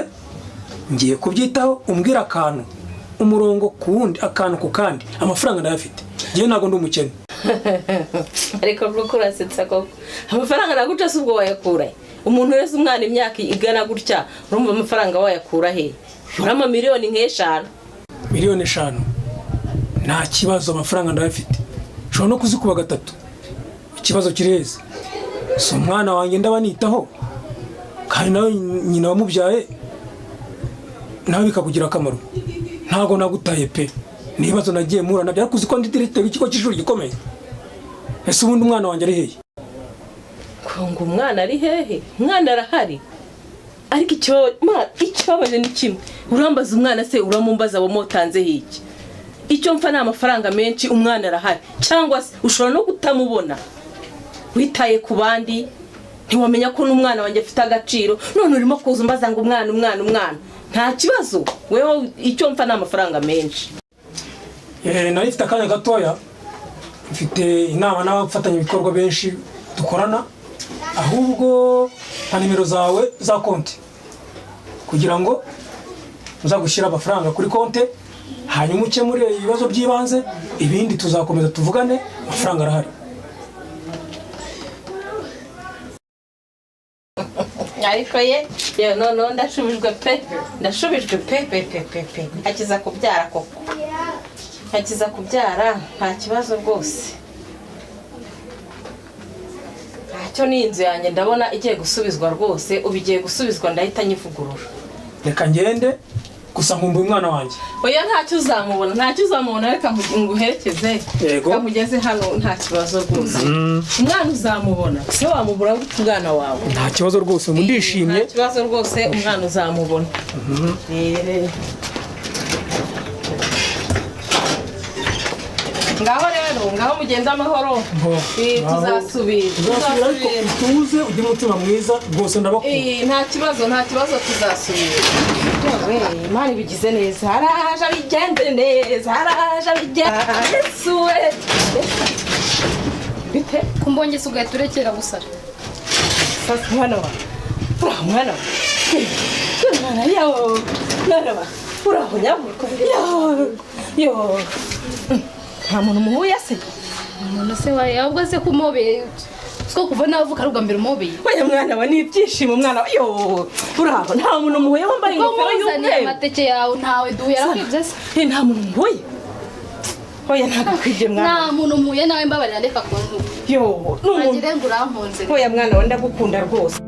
ngiye kubyitaho umbwira akantu umurongo ku wundi akantu ku kandi amafaranga ndayafite ngiye ntabwo ndi umukene ariko bwo urasetsa koko amafaranga naguca se ubwo wayakura umuntu wese umwana imyaka igana gutya urumva amafaranga wayakura he urama miliyoni nk'eshanu. miliyoni 5 nta kibazo, amafaranga ndayafite, ushobora no kuzikuba 3. Ikibazo kireze, si umwana wanjye ndaba nitaho, kandi nawe nyina wamubyaye nawe bikakugira akamaro. Ntago nagutaye pe, nibazo nagiye mura nabyo, ariko uziko ndi directeur w'ikigo cy'ishuri gikomeye. Ese ubundi umwana wanjye ari hehe? Ngo umwana ari hehe? Umwana arahari, ariko ikibabaje ni kimwe, urambaza umwana se uramumbaza abo motanze hiki? Icyo mfa ni amafaranga menshi, umwana arahari, cyangwa se ushobora no kutamubona witaye ku bandi, ntiwamenya ko n'umwana wanjye afite agaciro, none urimo kuza umbaza ngo umwana. Nta kibazo, wewe icyo mfa ni amafaranga menshi. Nari mfite akanya gatoya, mfite inama n'abafatanya ibikorwa benshi dukorana, ahubwo nta nimero zawe za konti kugira ngo uzagushyira amafaranga kuri konti, hanyuma ukemure ibibazo by'ibanze, ibindi tuzakomeza tuvugane, amafaranga arahari. Ariko ye no ndashubijwe pe, akiza kubyara koko, akiza kubyara, nta kibazo rwose. Ntacyo ni inzu yanjye ndabona igiye gusubizwa rwose, ubigiye gusubizwa ndahita nyivugurura. Reka ngende, gusa nkumbuye umwana wanjye. Oya ntacyo uzamubona, reka nguherekeze, kamugeze hano, nta kibazo rwose. Umwana uzamubona, se wamubura gute umwana wawe? Nta kibazo rwose, ndishimye. Nta kibazo rwose, umwana uzamubona. Ngaho rero, ngaho mugenda amahoro. Tuzasubira. Tuze ujye umutima mwiza rwose, ndabakunda. Nta kibazo tuzasubira. Imana ibigize neza, haraje abigende neza, haraje abigende. Yesuwe. Bite? Kumbonye se ugahita urekera gusara. Sasa mwana wa. Mwana yawo. Mwana wa. Uraho nyamuko. Yo. Nta muntu muhuye se? Umuntu se waye, ahubwo se kumobeye. Siko kuva navuka ari ubwa mbere umobeye. Oya mwana wa, ni ibyishimo mwana wa. Yo. Uraho nta muntu muhuye wambaye ingofero y'umweru. Amateke yawe ntawe duhuye arakwibye se? Nta muntu muhuye. Oya ntabwo kwibye mwana. Nta muntu muhuye nawe mbabarira ndeka kuntu. Yo. Nagire ngo urampunze. Oya mwana wa, ndagukunda rwose.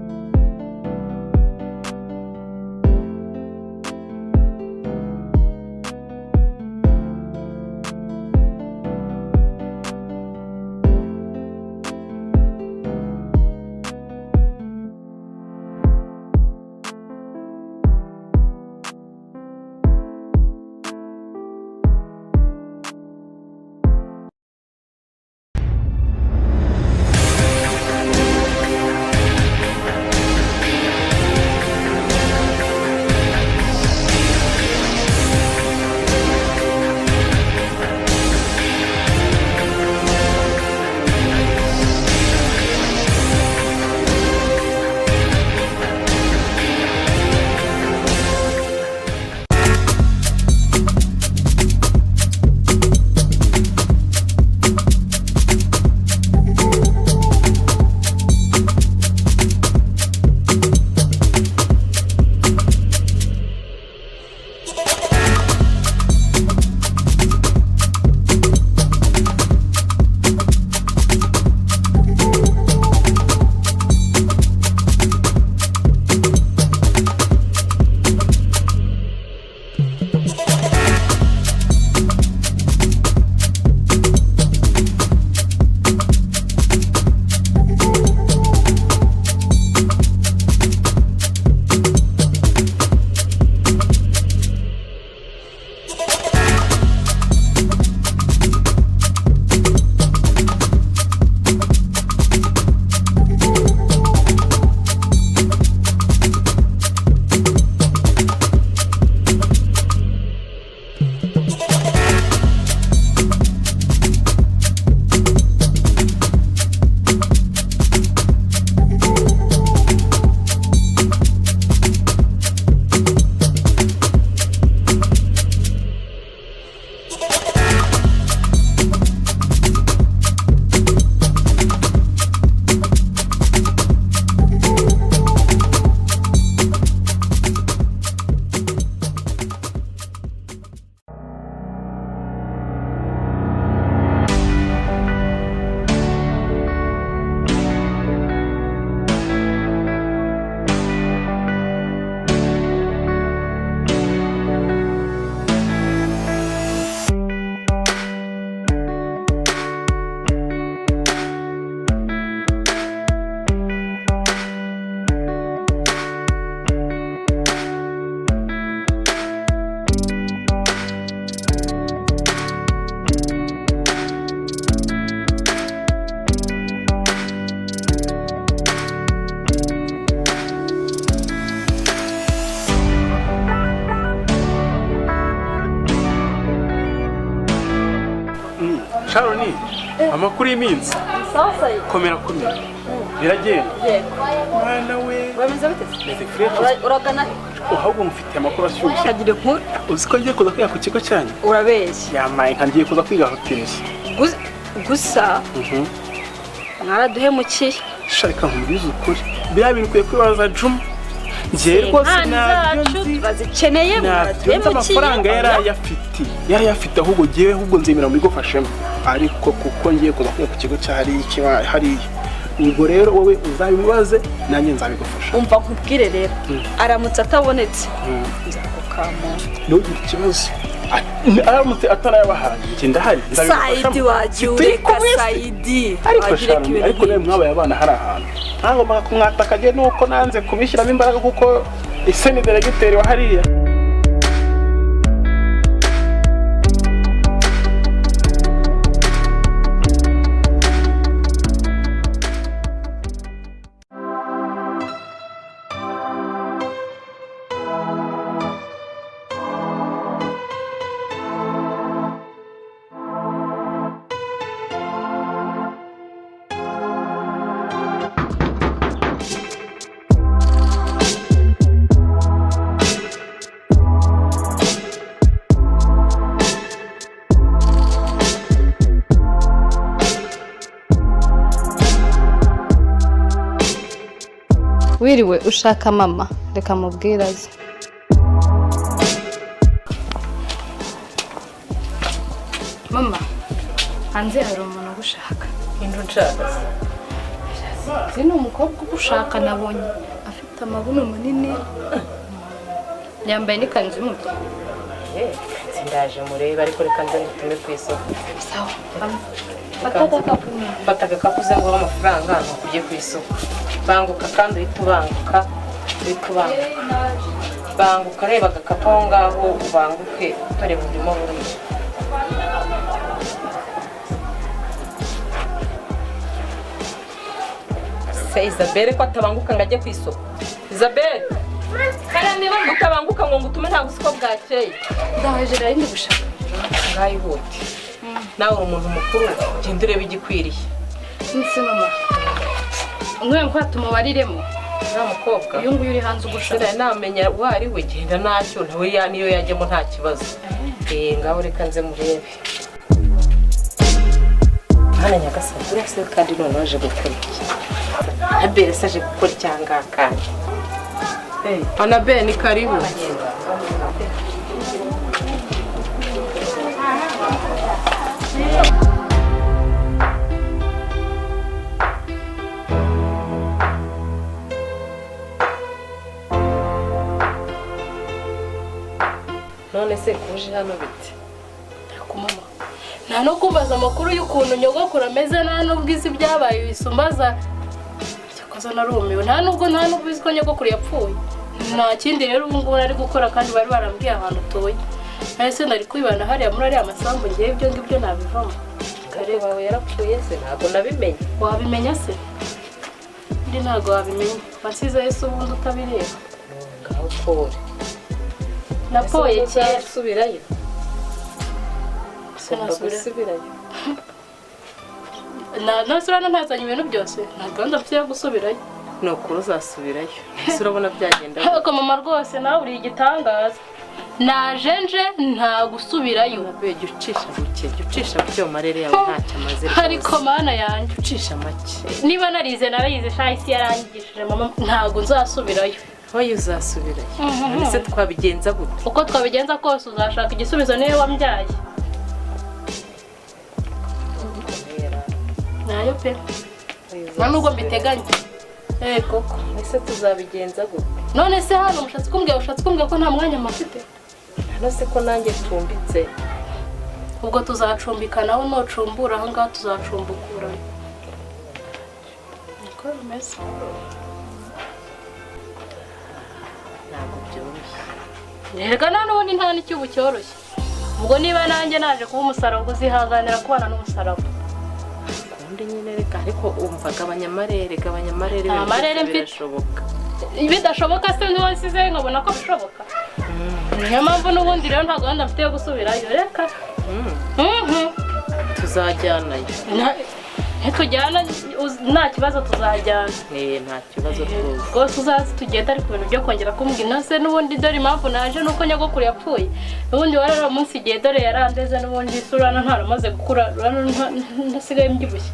Sharon, amakuru y'iminsi. Sasa Komera. Biragenda. Mwana we. Bameze bite? Meze fresh. Uragana ahubwo mufite amakuru ashyushye. Kagire nkuru. Uzi ko ngiye kuza kwiga ku kigo cyanyu? Urabeshya. Yamaye nkangiye kuza kwiga hoteli. Gusa mwaraduhemukiye. Sharika nkubwiza ukuri. Biriya bintu ukwiye kwibaza Juma. Ngiye rwose nabyo bazikeneye mwaraduhemukiye. Amafaranga yari afite ahubwo ngiye ahubwo nzemera muri gufashemo. Ariko kuko ngiye kuza kwiga ku kigo cyari ubwo rero wowe uzabibaze nanjye nzabigufasha. Umva nkubwire rero aramutse atabonetse nzakukamo. Ntugire ikibazo. Aramutse atarayabahaye njye ndahari nzabigufasha. Saidi wagiureka Saidi. Ariko nawe mwabaye abana hari ahantu. Ntagomba kumwatakaje nuko nanze kubishyiramo imbaraga kuko iseni delegiteri wa hariya. Wiriwe ushaka mama reka mubwira aze. Mama hanze hari umuntu ugushaka. Indu nshaka. Zino umukobwa ugushaka nabonye afite amabuno manini. Yambaye n'ikanzu y'umutuku. Sindaje mureba ariko reka nze ngutume ku isoko. Sawa. Fata agakapu ze ngo amafaranga ntukugiye ku isoko. Banguka kandi uhita ubanguka. Banguka reba agakapu aho ngaho ubanguke utare burimo buriya. Isabelle ko atabanguka ngo ajye ku isoko. Isabelle karame utabanguka ngo ngutume nta gusiko bwakeye. Ndaje rero ndi gushaka. Ngayihute. Nawe umuntu mukuru gendere bigikwiriye. Nse mama. Umwe mkwatuma wariremo. Nta mukobwa. Uyu nguyu uri hanze ugushaka. Namenya wari we genda nacyo nawe niyo yajyemo nta kibazo. Ngaho reka nze murebe. Hana nyagasani urase kandi none waje gukora iki? Abel saje gukora cyanga kandi. Anabel ni karibu. None se kuje hano bite? Mama. Nta no kumbaza amakuru y'ukuntu nyogokura ameze nta n'ubwizi byabaye bisumbaza. Cyakoze narumiwe nta nubwo biziko nyogokura yapfuye. Nta kindi rero ubu ngubu ari gukora kandi bari barambwiye ahantu utoye. Ese nari kwibana hariya muri ari amasambu ngiye ibyo ngibyo nabivamo. Kare wawe yarapfuye se ntabwo nabimenye. Wabimenya se? Ndi ntabwo wabimenya. Wasize Yesu ubundi utabireba. Ngaho pole. Napoye cyera subirayo. Sinasubirayo. Nasubira ntazanye ibintu byose. Ntabwo ndafite gusubirayo. No kuruzasubirayo. Surabona byagenda. Ko mama rwose nawe uri igitangaza. Najenje nta gusubirayo. Nabege ucisha buke marere yawe ntacyo amaze. Ariko mana yanjye ucisha make. Niba narize shahisi yarangishije mama ntago nzasubirayo. Hoye uzasubirayo. Nise twabigenza gute? Uko twabigenza kose uzashaka igisubizo niwe wambyaye. Nayo pe. Nubwo mbiteganya. Koko. Nise tuzabigenza gute? None se hano mushatse kumbwira ko nta mwanya mafite. Nose ko nanjye tumbitse. Ubwo tuzacumbikanaho nocumbura aho ngaho tuzacumbukura. Niko bimeze. Ntabwo byoroshye. Rega n'ubundi nta n'icyubu cyoroshye. Ubwo niba nanjye naje kuba umusaraba uzihanganira kubana n'umusaraba. Kundi nyine reka ariko umva gabanyamarere birashoboka. Bidashoboka se ntiwasize nkabona ko bishoboka. Niyo mpamvu n'ubundi rero nta gahunda mfite yo gusubirayo reka. tuzajyanayo ntitujyana nta kibazo tuzajyana nta kibazo rwose uzaze tugenda ariko ibintu byo kongera kumbwira se n'ubundi dore impamvu naje nuko nyogokuru yapfuye n'ubundi warara munsi igihe dore yarandeze n'ubundi surana ntaramaze gukura ntasigaye mbyibushye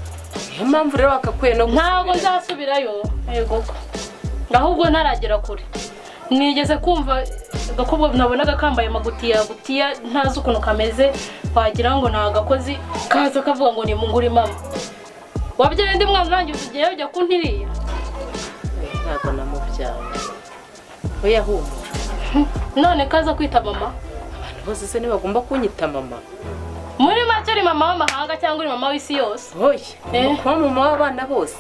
niyo mpamvu rero wakakuye no ntabwo nzasubirayo yego ahubwo ntaragera kure nigeze kumva gakobwa nabonaga kambaye magutiya ntazi ukuntu kameze wagira ngo nta gakozi kaza kavuga ngo ni munguri mama wabyaye ndi mwana urangiye ugiye ujya kuntiriya ntabwo namubyaye we yahumura none kaza kwita mama abantu bose se ntibagomba kunyita mama muri make uri mama w'amahanga cyangwa uri mama w'isi yose oya kuba mama w'abana bose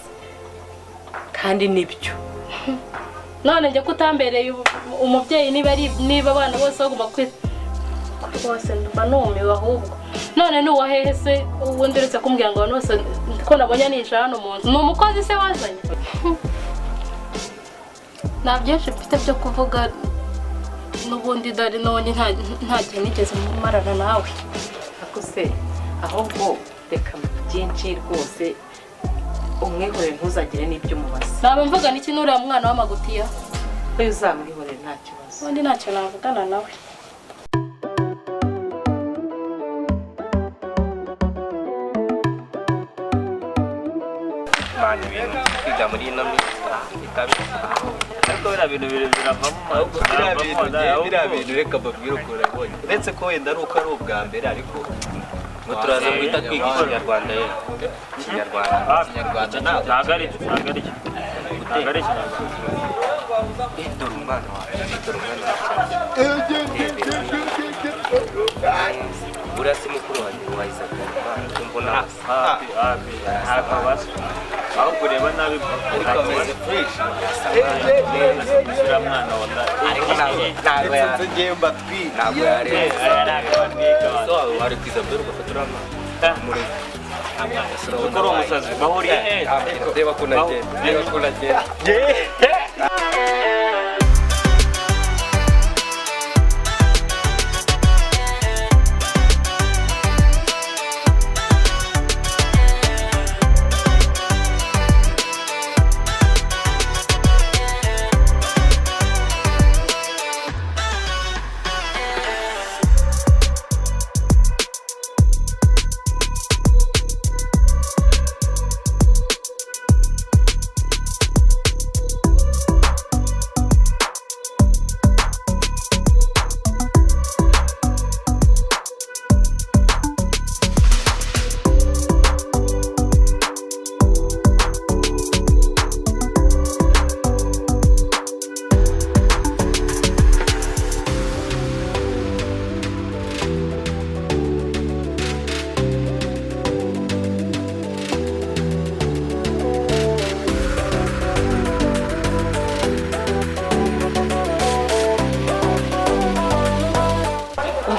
kandi nibyo none njye kutambereye umubyeyi niba abana bose bagomba kwita rwose mba numiwe ahubwo none nuwa hehe se ubundi uretse kumbwira ngo abantu bose ko nabonye nisha hano mu nzu ni umukozi se wazanye nta byinshi mfite byo kuvuga n'ubundi dore none nta gihe nigeze marana nawe akuse ahubwo reka byinshi rwose umwihorere ntuzagire n'ibyo umubaza naba mvuga n'iki n'uriya mwana w'amagutiya we uzamwihorere nta kibazo ubundi ntacyo navugana nawe mani ibintu kwiga muri ino minsi ariko biriya bintu biravamo biriya bintu reka mbabwire uko urabonye uretse ko wenda ari uko ari ubwa mbere ariko ngo turaza guhita twiga ikinyarwanda rero ikinyarwanda ntabwo ari dore umwana wawe buriya si mukuru wanjye wayisaga mbona ntabwo basa ahubwo ureba nabi ariko ameze fresh ushyira mwana wa ntabwo yagiye mbatwi ntabwo yareba so wari kwiza mbere ugafata uriya mwana kuko uri umusazi bahuriye neza reba ko unagenda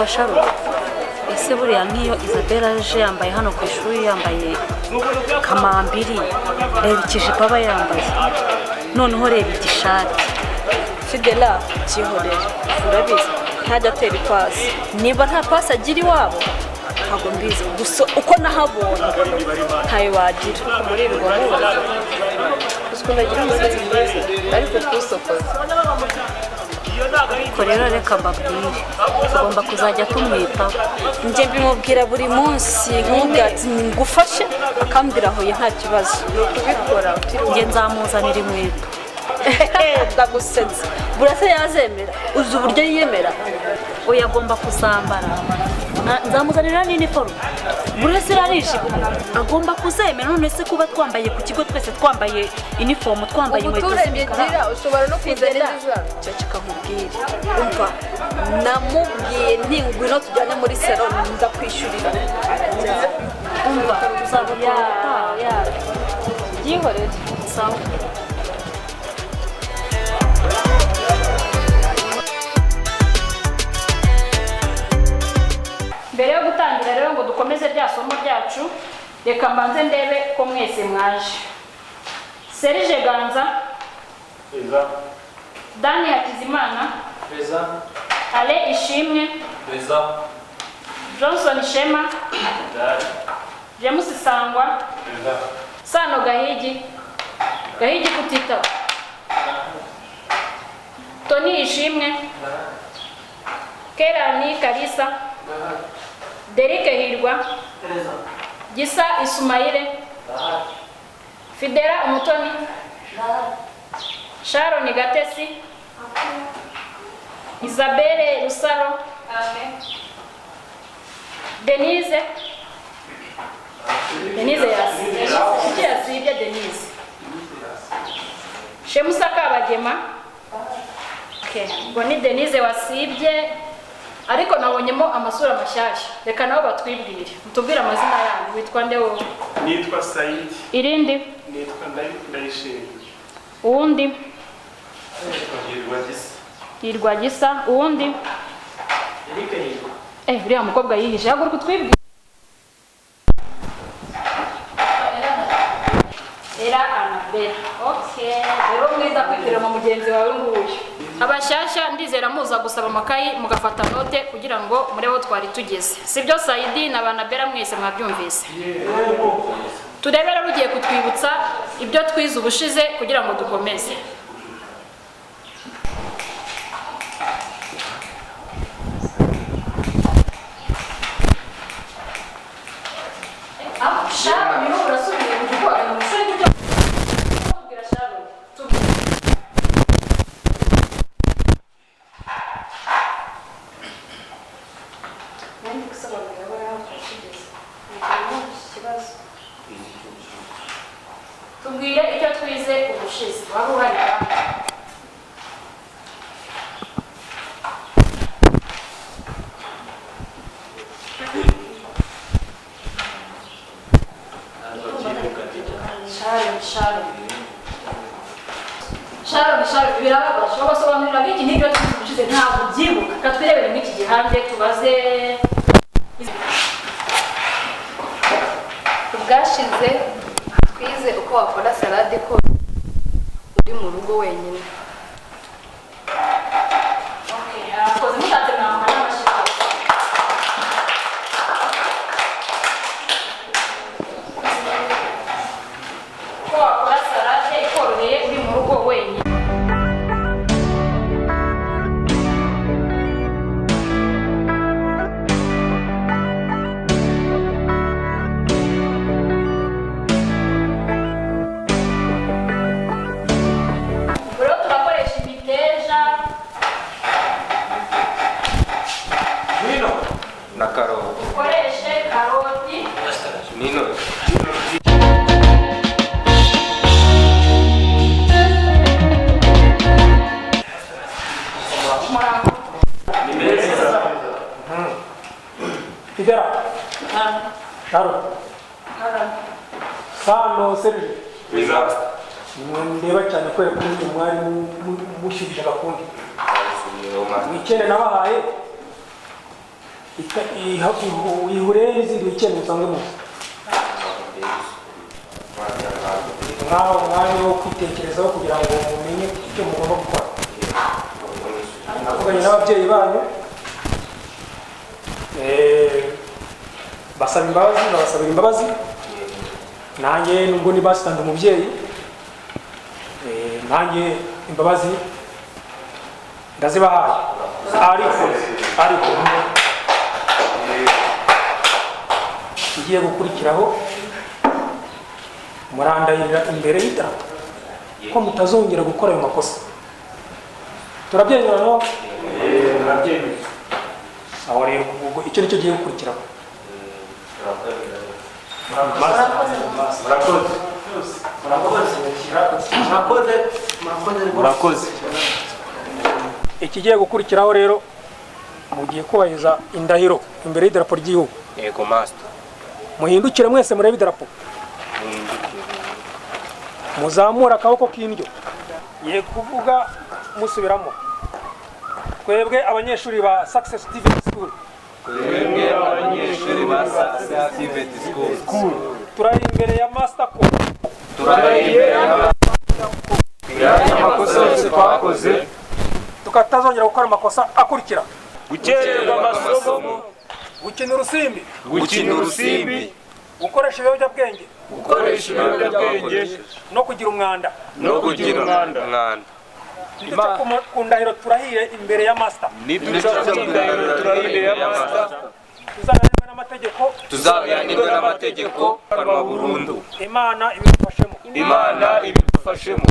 Sharo ese buriya nk'iyo Isabelle aje yambaye hano ku ishuri yambaye kamambiri reba ikijipo aba yambaye noneho reba igishati Fidela cyihorera urabizi ntajya atera ipasi niba nta pasi agira iwabo ntabwo mbizi gusa uko nahabonye ntayo wagira umurirwa muzi ukundagira umusatsi mwiza ariko kusokoza ariko rero reka mbabwire tugomba kuzajya tumwitaho njye mbimubwira buri munsi nk'ubwira ati ngufashe akambwira ahuye nta kibazo kubikora njye nzamuzanira inkweto ndagusetsa burase yazemera uzi uburyo yiyemera oya agomba kuzambara nzamuzanira n'iniforume burase irarishipo agomba kuzemera none se kuba twambaye ku kigo twese twambaye inifomu twambaye inkweto z'imikara ushobora no kuzana cyo kikamubwira umva namubwiye nti ngwino tujyane muri salon ndakwishyurira umva uzabona byihorere sawa mbere yo gutangira rero ngo dukomeze rya somo ryacu reka mbanze ndebe ko mwese mwaje Serge Ganza Peza Dani Hakizimana Peza Ale Ishimwe Peza Johnson Shema James Sangwa Sano Gahigi kutitaba Tony Ishimwe Kerani Kalisa Derek Hirwa Gisa Ismaile Fidela Umutoni Sharon Gatesi Isabelle Rusaro Denise yasibye Denise Shemusa Kabagema ngo ni Denise wasibye ariko nabonyemo amasura mashyashya reka nabo batwibwire mutubwire amazina yanyu witwa nde wowe nitwa Said irindi nitwa Ndayishimiye uwundi Hirwa Gisa uwundi uriya mukobwa yihishe haguruka utwibwire Era Anabela okay rero mwiza kwitira mu mugenzi wawe nguyu abashyashya ndizera muza gusaba amakayi mugafata note kugira ngo mureho twari tugeze sibyo Saidi na Banabela mwese mwabyumvise turebera rugiye kutwibutsa ibyo twize ubushize kugira ngo dukomeze Sharon niho urasubiye kugikora mu ishuri kujya kubwira Sharon Nandi kusobanurira barahakugeze ikibazo tubwire icyo twize ubushize waba uhari Sharon birababaje babasobanurira biki n'ibyo twishe ntabwo byibuka katwirebere muri iki gihanze tubaze ubwashize twize uko wakora salade ko uri mu rugo wenyine akoze mutatse mwamara n'amashyiga ko wakora salade ikoroheye uri mu rugo wenyine na karoti. Ukoreshe karoti. Nino. Fidela. Sharon. Sano Serge. Ndeba cyane kwera kuri mwari mushibije gakundi. Wikene nabahaye. Ihure n'izindi wikene musanzwe muzi. Nkaho umwanya wo kwitekerezaho kugira ngo mumenye icyo mugomba gukora. Navuganye n'ababyeyi banyu. Basaba imbabazi nabasabira imbabazi. Nanjye nubwo nibasitanga umubyeyi. Nanjye imbabazi ndazibahaye. Ariko igiye gukurikiraho murandahirira imbere y'idarapo ko mutazongera gukora ayo makosa. Turabyemera no? Turabyemera. Aho rero ubwo icyo nicyo giye gukurikiraho. Murakoze. Ikigiye gukurikiraho rero mugiye kubahiriza indahiro imbere y'idarapo ry'igihugu. Yego master. Muhindukire mwese murebe idarapo. Muzamura akaboko k'indyo. Ye kuvuga musubiramo. Twebwe abanyeshuri ba Success TVET School. Twebwe abanyeshuri ba Success TVET School. Turari imbere ya Master Co. Turari imbere ya amakosa yose twakoze. Tukatazongera gukora amakosa akurikira. Gukererwa amasomo. Gukina urusimbi. gukoresha ibiyobyabwenge no kugira umwanda ku ndahiro turahire imbere ya master tuzabihanirwe n'amategeko kanwa burundu Imana ibidufashemo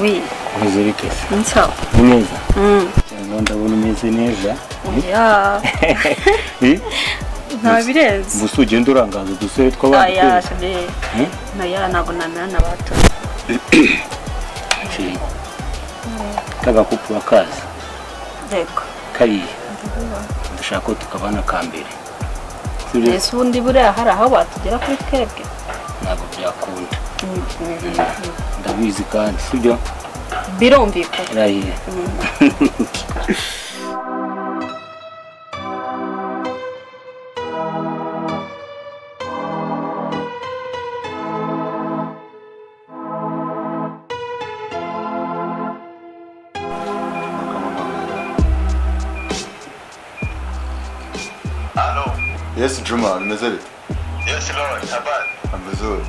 Oui. Umeze bite? Nsawa. Neza. Ndabona umeze neza. Ya. Nta birenze. Gusa ugenda urangaza udusore tw'abandi. Aya shade. Naya ntabwo namera n'abato. Tagakupu wakazi. Yego. Kariye. Ndashaka ko tukabana kambere. Yesu ubundi buriya hari aho batugera kuri twebwe. Ntabwo byakunda. Ndabizi kandi sibyo birumvikana rahiye Yes, Juma, umeze bite? Yes, Lord, habari. Amazuri.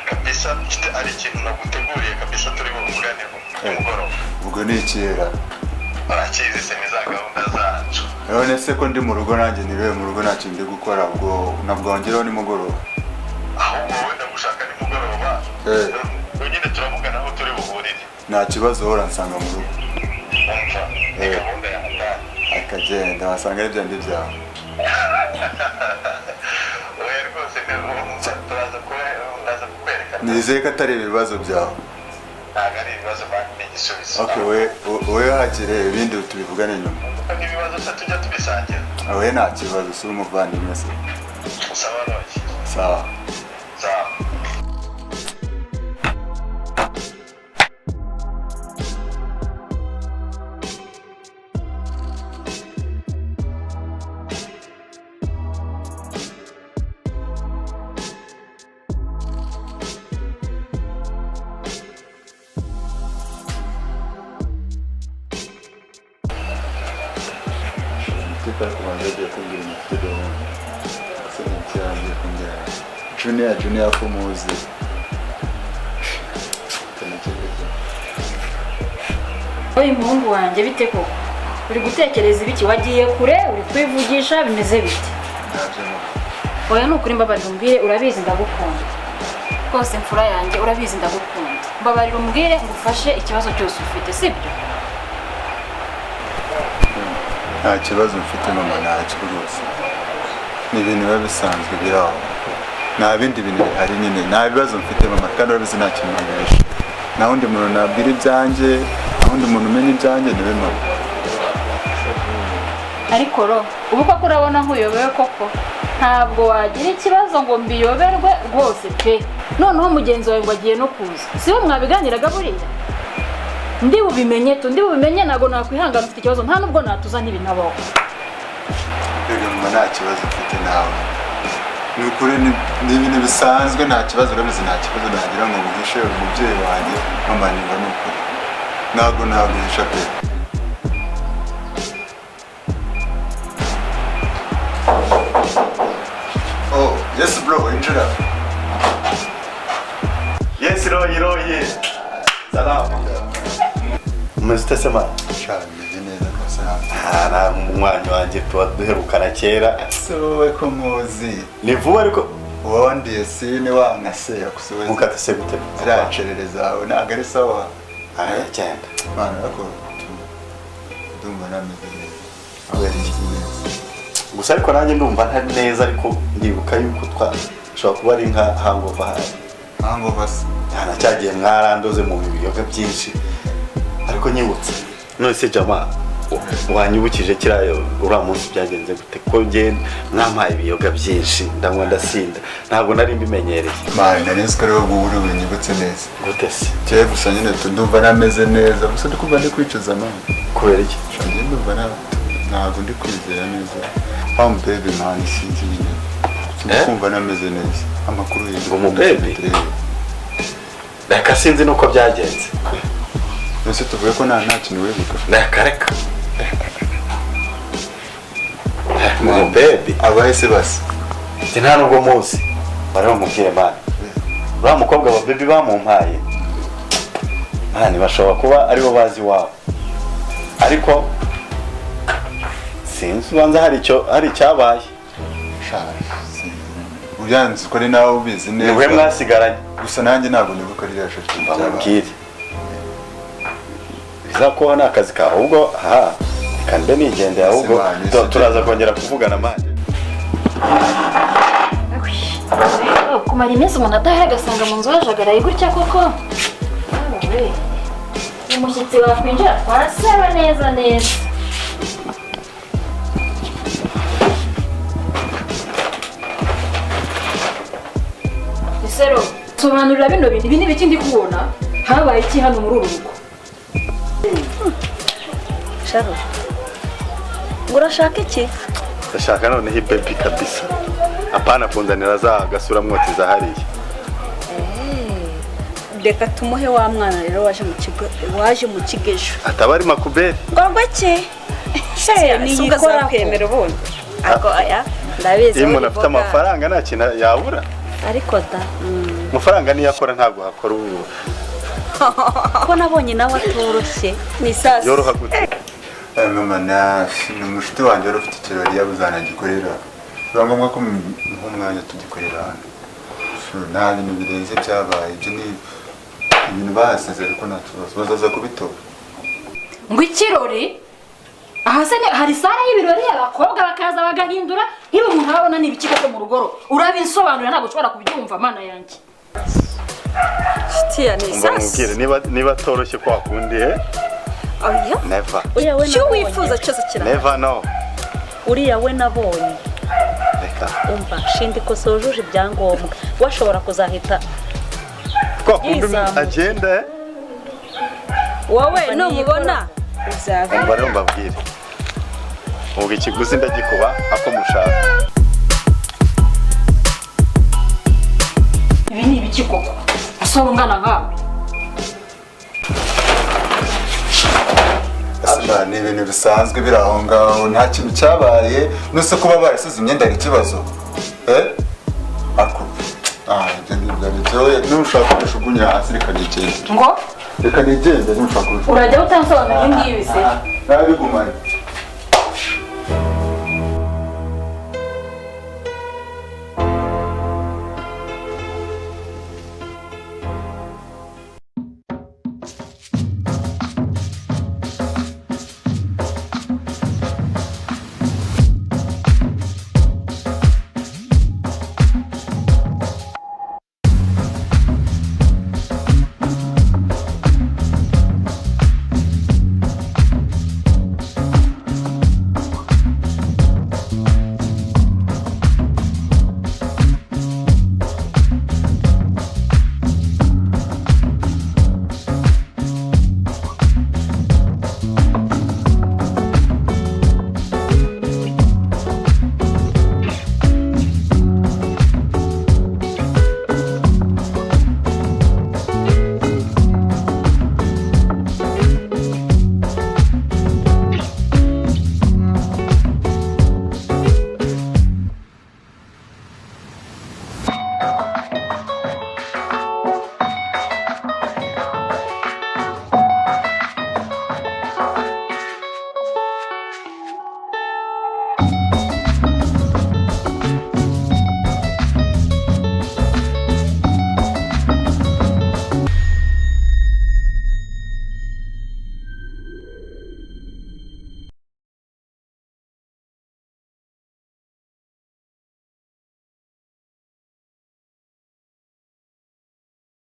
Kabisa ari ikintu naguteguriye kabisa turi buvuganeho umugoroba. Ubwo ni ikera. Arakizi se niza gahunda zacu. None se ko ndi mu rugo nanjye nirewe mu rugo ntacyo ndi gukora ubwo nabwongeraho ni mugoroba. Ahubwo wenda gushaka ni mugoroba. Nyine turavugana aho turi buhurire. Nta kibazo hora nsanga mu rugo. Umva, ni gahunda ya ndani. Akagenda wasanga ibyo ndi byawe. Oya rwose turaza kukwereka. Nizeye ko atari ibibazo byawe. Ntabwo ari ibibazo kandi ni igisubizo. Okay, we hakire ibindi tubivugane nyuma. Ibibazo se tujya tubisangira. We nta kibazo si umuvandimwe se. Sawa roki. Sawa. Sawa. Junior kumuzi. Oyi muhungu wanjye bite koko uri gutekereza ibiki wagiye kure uri kwivugisha bimeze bite oya nukuri mbabarira umbwire urabizi ndagukunda rwose mfura yanjye urabizi ndagukunda mbabarira umbwire ngufashe ikibazo cyose ufite sibyo Nta kibazo mfite mama ntacyo rwose. Ni ibintu biba bisanzwe biraho. Nta bindi bintu bihari nyine nta bibazo mfite mama kandi urabizi nta kintu nabesha. Nta wundi muntu nabwira ibyanjye nta wundi muntu umenya ibyanjye niwe mama. ariko ro ubu koko urabona nk'uyobewe koko ntabwo wagira ikibazo ngo mbiyoberwe rwose pe noneho mugenzi wawe ngo agiye no kuza siwe mwabiganiraga buriya ndi bubimenye ntabwo nakwihangana ufite ikibazo nta nubwo natuza n'ibinabaho Rero mama nta kibazo mfite nawe. Ni ukuri ni ibintu bisanzwe nta kibazo urabizi nta kibazo nagira ngo muhishe umubyeyi wanjye mama niba ni ukuri. Ntabwo nabihisha pe. Oh, yes bro, injira. Yes, Roy. Salama. Mustesema. Cyane neza kose. Nta umwanya wanjye tuba duherukana kera. So we ko muzi. Ni vuba ariko wondiye sini wankase yakusubiza mukatase gute ziracerereza ntabwo ari sawa cyenda mana yako ndumva nameze neza kubera iki gusa ariko nanjye ndumva ntari neza ariko ndibuka yuko twashobora kuba ari nka hangover se cyagiye mwarandoze mu biyoga byinshi ariko nyibutse none se jama wanyibukije kiriya uriya munsi byagenze gute ko njye mwampaye ibiyoga byinshi ndanywa ndasinda ntabwo nari mbimenyereye mani nari nzi ko ariho guhura winyibutse neza gute se njyewe gusa nyine ndumva nameze neza gusa ndi kumva ndi kwicuza mani kubera iki njye ndumva ntabwo ndi kwizera neza home baby mani sinzi nyine kumva nameze neza amakuru ngo mu baby reka sinzi nuko byagenze ese tuvuge ko nta kintu wibuka reka mu baby abahise basi nta nubwo munsi bari bamubwire mani uriya mukobwa wa baby bamumpaye mani bashobora kuba aribo bazi iwabo ariko sinzi ubanza hari icyabaye ubyanze ko ari nawe ubizi neza niwe mwasigaranye gusa nanjye ntabwo nibuka ririya shoti bamubwire bizakubaho ni akazi kawe ahubwo reka mbe nigendeye ahubwo turaza kongera kuvugana mani kumara iminsi umuntu adahari agasanga mu nzu hajagaraye gutya koko umushyitsi wakwinjira twasaba neza neza isero sobanurira bino bintu ibi ni ibiki ndi kubona habaye iki hano muri uru rugo sharo urashaka iki ndashaka noneho ibebi kabisa apana kunzanira za gasura mwoti za hariya reka tumuhe wa mwana rero waje mu kigejo ataba ari makuberi ngorwa ki ni yikora kwemera ubundi ako aya ndabizi iyo umuntu afite amafaranga nta kintu yabura ariko da amafaranga niyo akora ntabwo hakora ubu ko nabonye nawe atoroshye ni sasa yoroha gute mama ni umushuti wanjye wari ufite ikirori yabuze anagikorera biba ngombwa ko nk'umwanya tugikorera hano nta bintu birenze byabaye ibyo ni ibintu bahasize ariko nta kibazo bazaza kubitora ngo ikirori aha se hari sare y'ibirori abakobwa bakaza bagahindura niba umuntu ababona ni ibiki koko mu rugoro urabisobanurira ntabwo ushobora kubyumva mana yanjye shitiya ni sasa niba atoroshye kwa kundi oya never icyo wifuza cyose kirahari never no uriya we nabonye reka umva shindi ko sojuje ibyangombwa washobora kuzahita kwa kundi agenda wowe numubona umva rero mbabwire ubwo ikiguzi ndagikuba ako mushaka ibi ni ibiki koko asaba ungana nkawe ni ibintu bisanzwe biri aho ngaho nta kintu cyabaye nuse kuba barasize imyenda ari ikibazo ako ibyo ngibyo ari byo nushaka kubishugunya hasi reka nigende ngo reka nigende nushaka kubishugunya urajya utansobanurira ibi ngibi se nabigumane